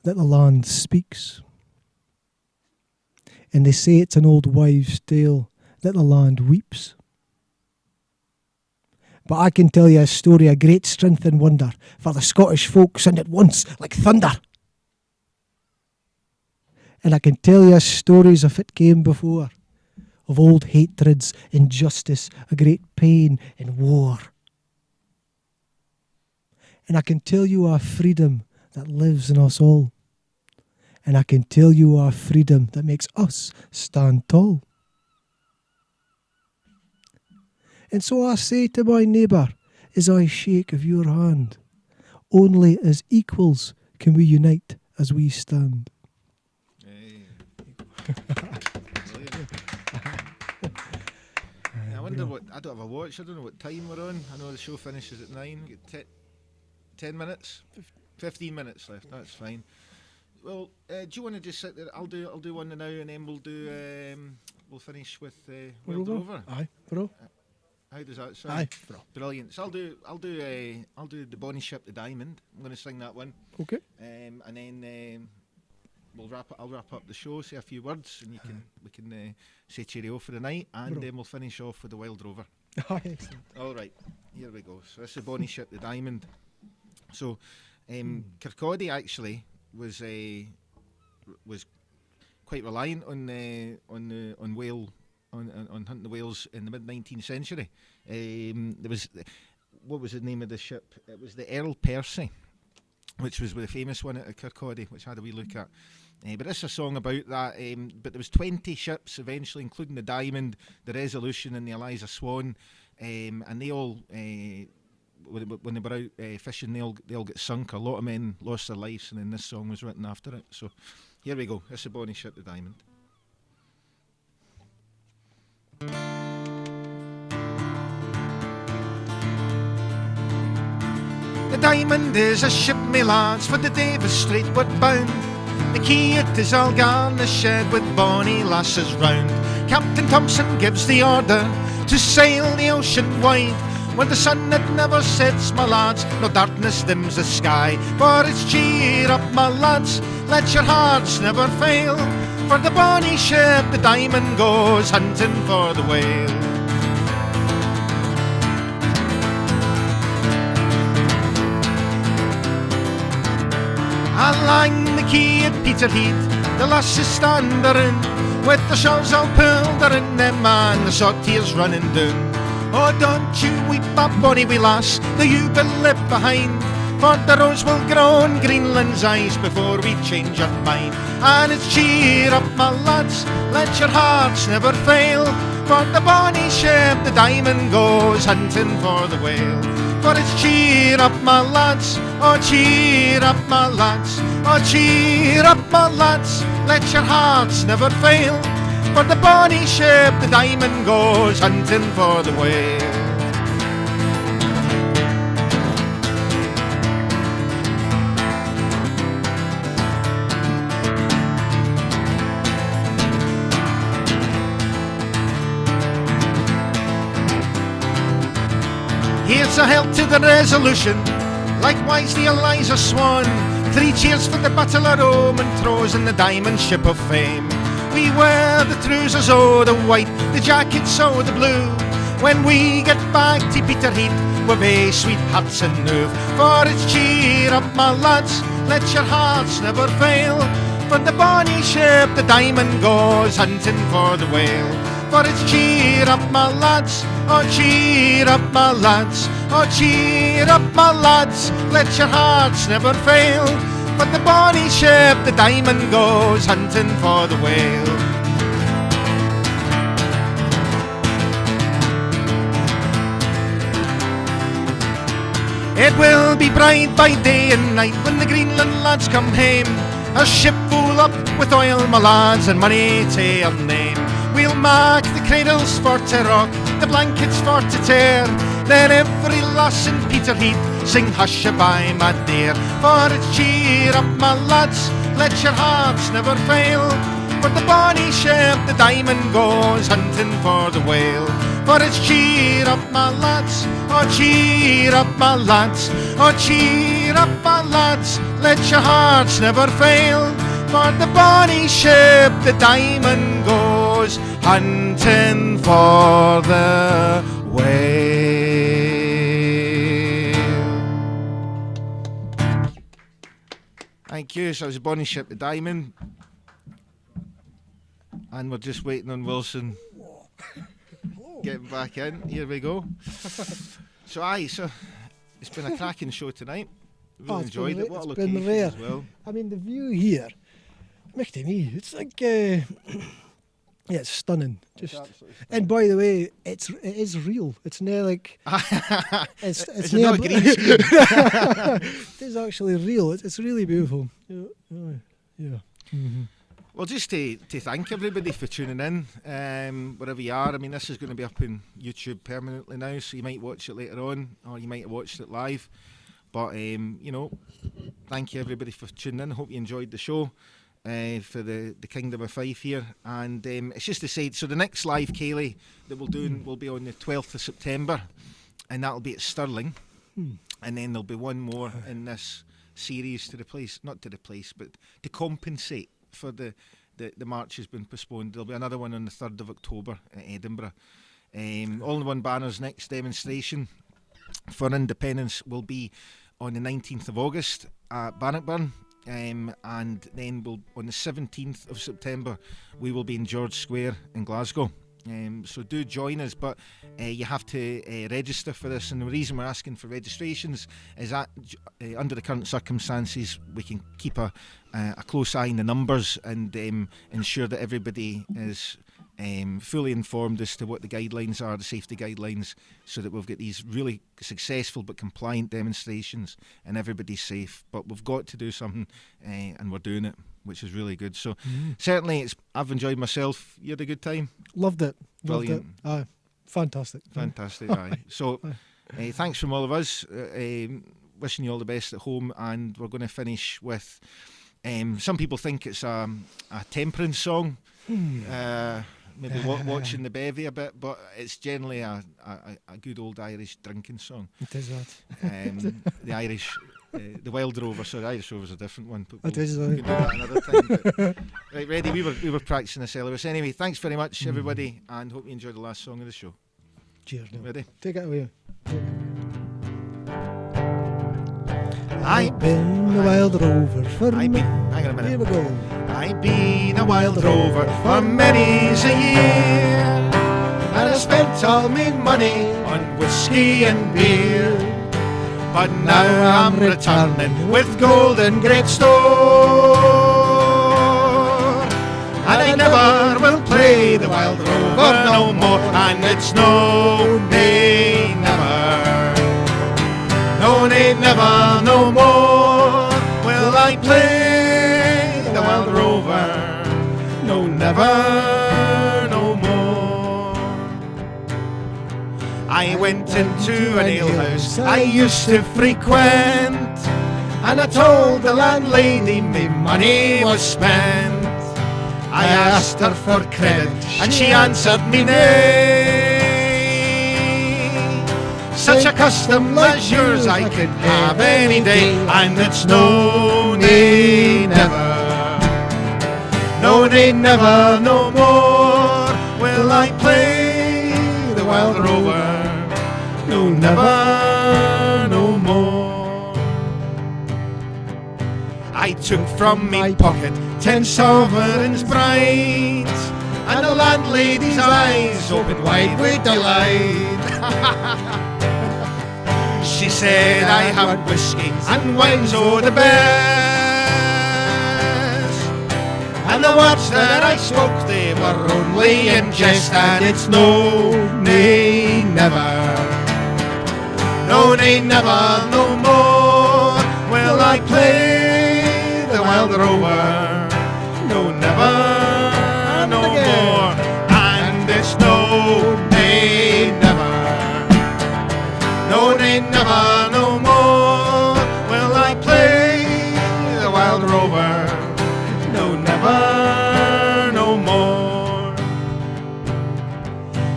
B: that the land speaks. And they say it's an old wives' tale that the land weeps. But I can tell you a story of great strength and wonder, for the Scottish folk sound at once like thunder. And I can tell you stories of it came before, of old hatreds, injustice, a great pain and war. And I can tell you our freedom that lives in us all. And I can tell you our freedom that makes us stand tall. And so I say to my neighbour, as I shake of your hand, only as equals can we unite as we stand.
A: I wonder what, I don't have a watch, I don't know what time we're on. I know the show finishes at 9. We've got 10 minutes? 15 minutes left, that's fine. Well, do you want to just sit there? I'll do one now, and then we'll finish with Wild Rover.
B: Aye, bro.
A: How does that sound?
B: Aye, bro.
A: Brilliant. So I'll do the Bonnie Ship, the Diamond. I'm going to sing that one.
B: Okay.
A: And then I'll wrap up the show, say a few words, and we can say cheerio for the night, and then we'll finish off with the Wild Rover.
B: Aye, excellent.
A: All right, here we go. So this is the Bonnie Ship, the Diamond. So Kirkcaldy actually was quite reliant on hunting the whales in the mid-19th century. There was, what was the name of the ship? It was the Earl Percy, which was the famous one at Kirkcaldy, which I had a wee look at. But this is a song about that. But there was 20 ships eventually, including the Diamond, the Resolution, and the Eliza Swan, and they all, when they were out fishing, they all get sunk. A lot of men lost their lives, and then this song was written after it. So here we go. This is the Bonnie Ship, the Diamond. The Diamond is a ship, me lads, for the Davis Straightward bound. The key it is all garnished with bonny lasses round. Captain Thompson gives the order to sail the ocean wide, when the sun it never sets, my lads, no darkness dims the sky. For it's cheer up, my lads, let your hearts never fail, for the bonny ship, the Diamond, goes hunting for the whale. Along the quay at Peterhead, the lasses stand therein, with the shawls all pulled in them and the salt tears running down. Oh, don't you weep, a bonny wee lass, the you will live behind, for the rose will grow in Greenland's eyes before we change our mind. And it's cheer up, my lads, let your hearts never fail, for the bonny ship, the Diamond, goes hunting for the whale. For it's cheer up my lads, oh cheer up my lads, oh cheer up my lads, let your hearts never fail. For the bonny ship, the Diamond, goes hunting for the whale. Here's a health to the Resolution, likewise the Eliza Swan. 3 cheers for the Battle of Rome and throws in the Diamond Ship of Fame. We wear the trousers o' the white, the jackets o' the blue. When we get back to Peterhead, we've a sweethearts and new. For it's cheer up my lads, let your hearts never fail. For the bonny ship, the Diamond, goes hunting for the whale. For it's cheer up my lads, oh cheer up my lads, oh cheer up my lads, let your hearts never fail. For the bonny ship, the Diamond, goes hunting for the whale. It will be bright by day and night when the Greenland lads come home. A ship full up with oil, my lads, and money to our name. We'll mark the cradles for to rock, the blankets for to tear. Then every lass in Peterhead sing hush-a-bye, my dear. For it's cheer up my lads, let your hearts never fail. For the bonny ship, the Diamond, goes hunting for the whale. For it's cheer up my lads, oh cheer up my lads, oh cheer up my lads, let your hearts never fail. For the bonny ship, the Diamond, goes hunting for the whale. Thank you. So it was the bonny ship, the Diamond. And we're just waiting on Wilson getting back in. Here we go. So it's been a cracking show tonight. Really enjoyed it. What a location as well.
B: I mean, the view here, to me, it's like, yeah, it's stunning. Just, and by the way, it is real. It's near like it's near
A: not a green screen.
B: It is actually real. It's really beautiful. Yeah. Mm-hmm.
A: Well, just to thank everybody for tuning in, wherever you are. I mean, this is going to be up on YouTube permanently now, so you might watch it later on, or you might have watched it live. But, thank you everybody for tuning in. I hope you enjoyed the show for the Kingdom of Fife here. And it's just to say, so the next live Ceilidh that we'll do will be on the 12th of September, and that'll be at Stirling. And then there'll be one more in this series to compensate for the march has been postponed. There'll be another one on the 3rd of October at Edinburgh. All in One Banner's next demonstration for independence will be on the 19th of August at Bannockburn, and then on the 17th of September we will be in George Square in Glasgow. So do join us, but you have to register for this, and the reason we're asking for registrations is that under the current circumstances we can keep a close eye on the numbers and ensure that everybody is fully informed as to what the guidelines are, the safety guidelines, so that we've got these really successful but compliant demonstrations and everybody's safe. But we've got to do something, and we're doing it, which is really good. So certainly I've enjoyed myself. You had a good time?
B: Loved it.
A: Brilliant.
B: Loved it. Fantastic.
A: Aye. So thanks from all of us. Wishing you all the best at home, and we're going to finish with some people think it's a temperance song. Maybe watching the bevy a bit, but it's generally a good old Irish drinking song.
B: It is that.
A: The Irish, the Wild Rover. Sorry, the Irish Rover's a different one. But
B: It is.
A: we can do that another time. But, right, ready? We were practicing this earlier. So anyway, thanks very much, everybody, and hope you enjoyed the last song of the show.
B: Cheers. Neil.
A: Ready?
B: Take it away.
A: I've
B: been a wild rover for
A: hang on a minute.
B: Here we go.
A: I've been a wild rover for many's a year, and I spent all my money on whiskey and beer. But now I'm returning with gold and great store, and I never will play the wild rover no more, and it's no, nay, never. never no more will I play the wild rover. No, never no more. I went into an alehouse I used to frequent, and I told the landlady my money was spent. I asked her for credit and she answered me nay. Such a custom as yours I could have any day, and it's no, nay, never. No, nay, never, no more will I play the wild rover. No, never, no more. I took from me pocket 10 sovereigns bright, and the landlady's eyes opened wide with delight. She said I have whiskey and wine's o' the best, and the words that I spoke they were only in jest, and it's no, nay, never. No, nay, never, no more will I play the wild rover. No, never, no more, and it's no, nay, never. No, nay, never, no more will I play the wild rover. No, never, no more.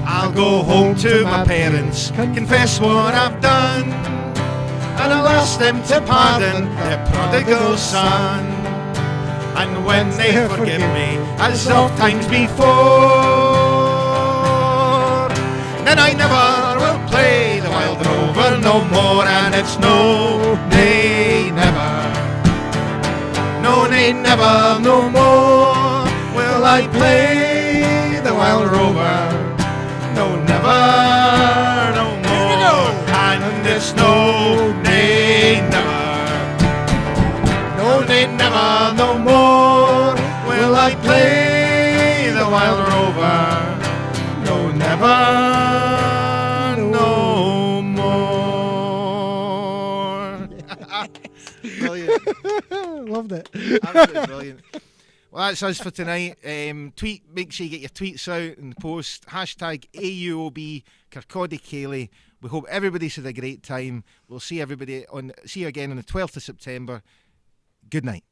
A: I'll go home to my parents, confess what I've done, and I'll ask them to pardon their prodigal son. And when they forgive me, as oft times before, then I never will play the wild rover no more, and it's no, nay, never. No, nay, never, no more will I play the wild rover. No, never, no more, and it's no, nay, never. No, nay, never, no more will I play the wild rover. No, never, no more. Brilliant.
B: Loved it.
A: Absolutely brilliant. Well, that's us for tonight. Tweet. Make sure you get your tweets out and post. Hashtag AUOB Ceilidh. We hope everybody's had a great time. We'll see you again on the 12th of September. Good night.